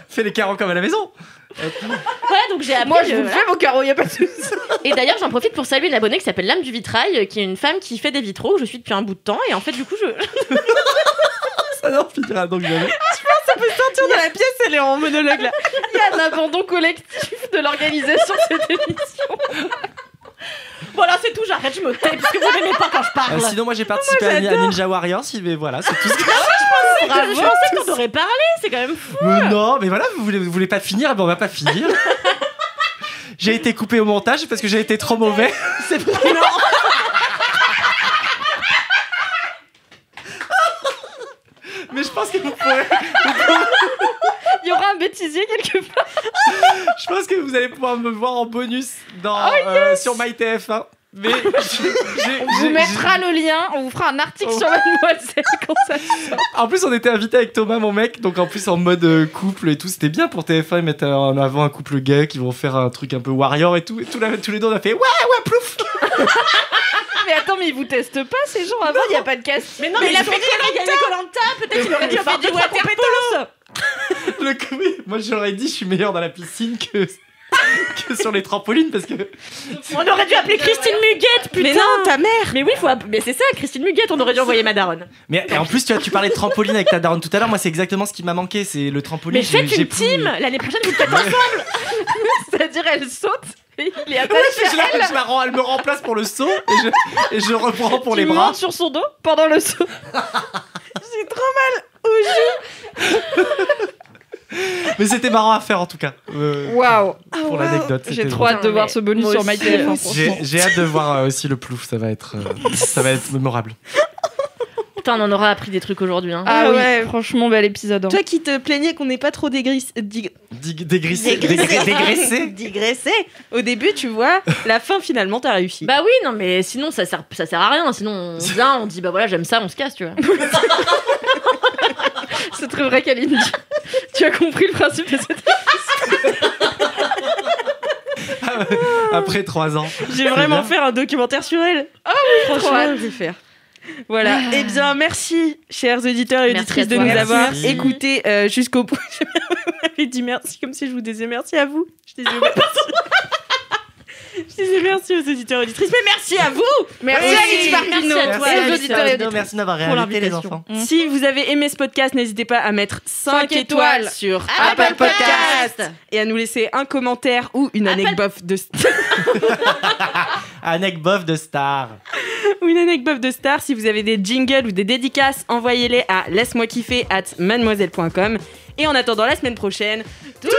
Fais les carreaux comme à la maison. Ouais, donc j'ai appris. Moi, je vous fais vos carreaux, y a pas de souci. Et d'ailleurs, j'en profite pour saluer une abonnée qui s'appelle L'Âme du Vitrail, qui est une femme qui fait des vitraux, que je suis depuis un bout de temps, et en fait, du coup, Ça n'en finira donc jamais. Je pense que ça peut sortir de la pièce, elle est en monologue là. Il y a un abandon collectif de l'organisation de cette émission. Voilà, c'est tout, j'arrête, je me tais, parce que vous n'aimez pas quand je parle. Sinon, moi j'ai participé à Ninja Warrior, mais voilà, c'est tout ce que... Je pensais qu'on aurait parlé, c'est quand même fou. Non, mais voilà, vous voulez pas finir, ben on va pas finir. J'ai été coupé au montage parce que j'ai été trop mauvais. C'est vrai. Non. Mais je pense que vous pourrez... Il y aura un bêtisier quelque part. Je pense que vous allez pouvoir me voir en bonus sur MyTF1. Mais on vous mettra le lien, on vous fera un article sur Mademoiselle quand ça sort. En plus, on était invité avec Thomas, mon mec, donc en plus en mode couple et tout, c'était bien pour TF1, ils mettent en avant un couple gay qui vont faire un truc un peu warrior et tout, tous les deux on a fait ouais plouf. Mais attends, mais ils vous testent pas ces gens avant, il y a pas de casting. Mais non, mais il a fait Koh-Lanta, peut-être qu'il aurait dû faire du water polo. Moi j'aurais dit je suis meilleur dans la piscine que sur les trampolines parce que On aurait dû appeler Christine Muguette, putain. Mais non, ta mère. Mais oui, mais c'est ça, Christine Muguette, on aurait dû envoyer ma daronne. mais et en plus tu parlais de trampoline avec ta daronne tout à l'heure, moi c'est exactement ce qui m'a manqué, c'est le trampoline. Mais faites j'ai une plus- team, l'année prochaine vous le faites ensemble. C'est-à-dire, elle saute et il est Ouais, attaché. elle me remplace pour le saut et je reprends pour les Tu bras. montes sur son dos pendant le saut. J'ai trop mal au jus. Mais c'était marrant à faire en tout cas. Waouh. Pour l'anecdote. J'ai c'était trop drôle. hâte de voir ce bonus Moi sur aussi. MyTF. hein, franchement. J'ai hâte de voir aussi le plouf, ça va être mémorable. Putain, on en aura appris des trucs aujourd'hui. Hein. Ah oui, Ouais. franchement, bel épisode. hein. Toi qui te plaignais qu'on n'est pas trop dégraissé. Dégraissé. Au début, tu vois, la fin finalement t'as réussi. Bah oui, non, mais sinon ça sert à rien. Sinon on vient, on dit bah voilà, j'aime ça, on se casse, tu vois. C'est très vrai, Kalindi. Tu as compris le principe de cette. Après 3 ans. J'ai vraiment bien. fait un documentaire sur elle. Ah oui, trop franchement, hâte. je vais le faire. Voilà. Eh bien, merci, chers auditeurs et Merci auditrices, à de toi. nous Merci. avoir Merci. écoutés jusqu'au bout. Vous m'avez dit merci comme si je vous disais merci à vous. Je disais merci. Je disais merci aux auditeurs et auditrices, mais merci à vous. Merci Oui. Alix Martino. Merci à toi, Et aux Alix auditeurs et auditrices. Merci d'avoir Pour réinvité les l'invitation. enfants. Si vous avez aimé ce podcast, n'hésitez pas à mettre 5 étoiles étoiles sur Apple Apple Podcast Podcast. et à nous laisser un commentaire ou une anecdote de Anecdote de star. ou une anecdote de star. Si vous avez des jingles ou des dédicaces, envoyez-les à laisse-moi kiffer @mademoiselle.com. Et en attendant la semaine prochaine, touche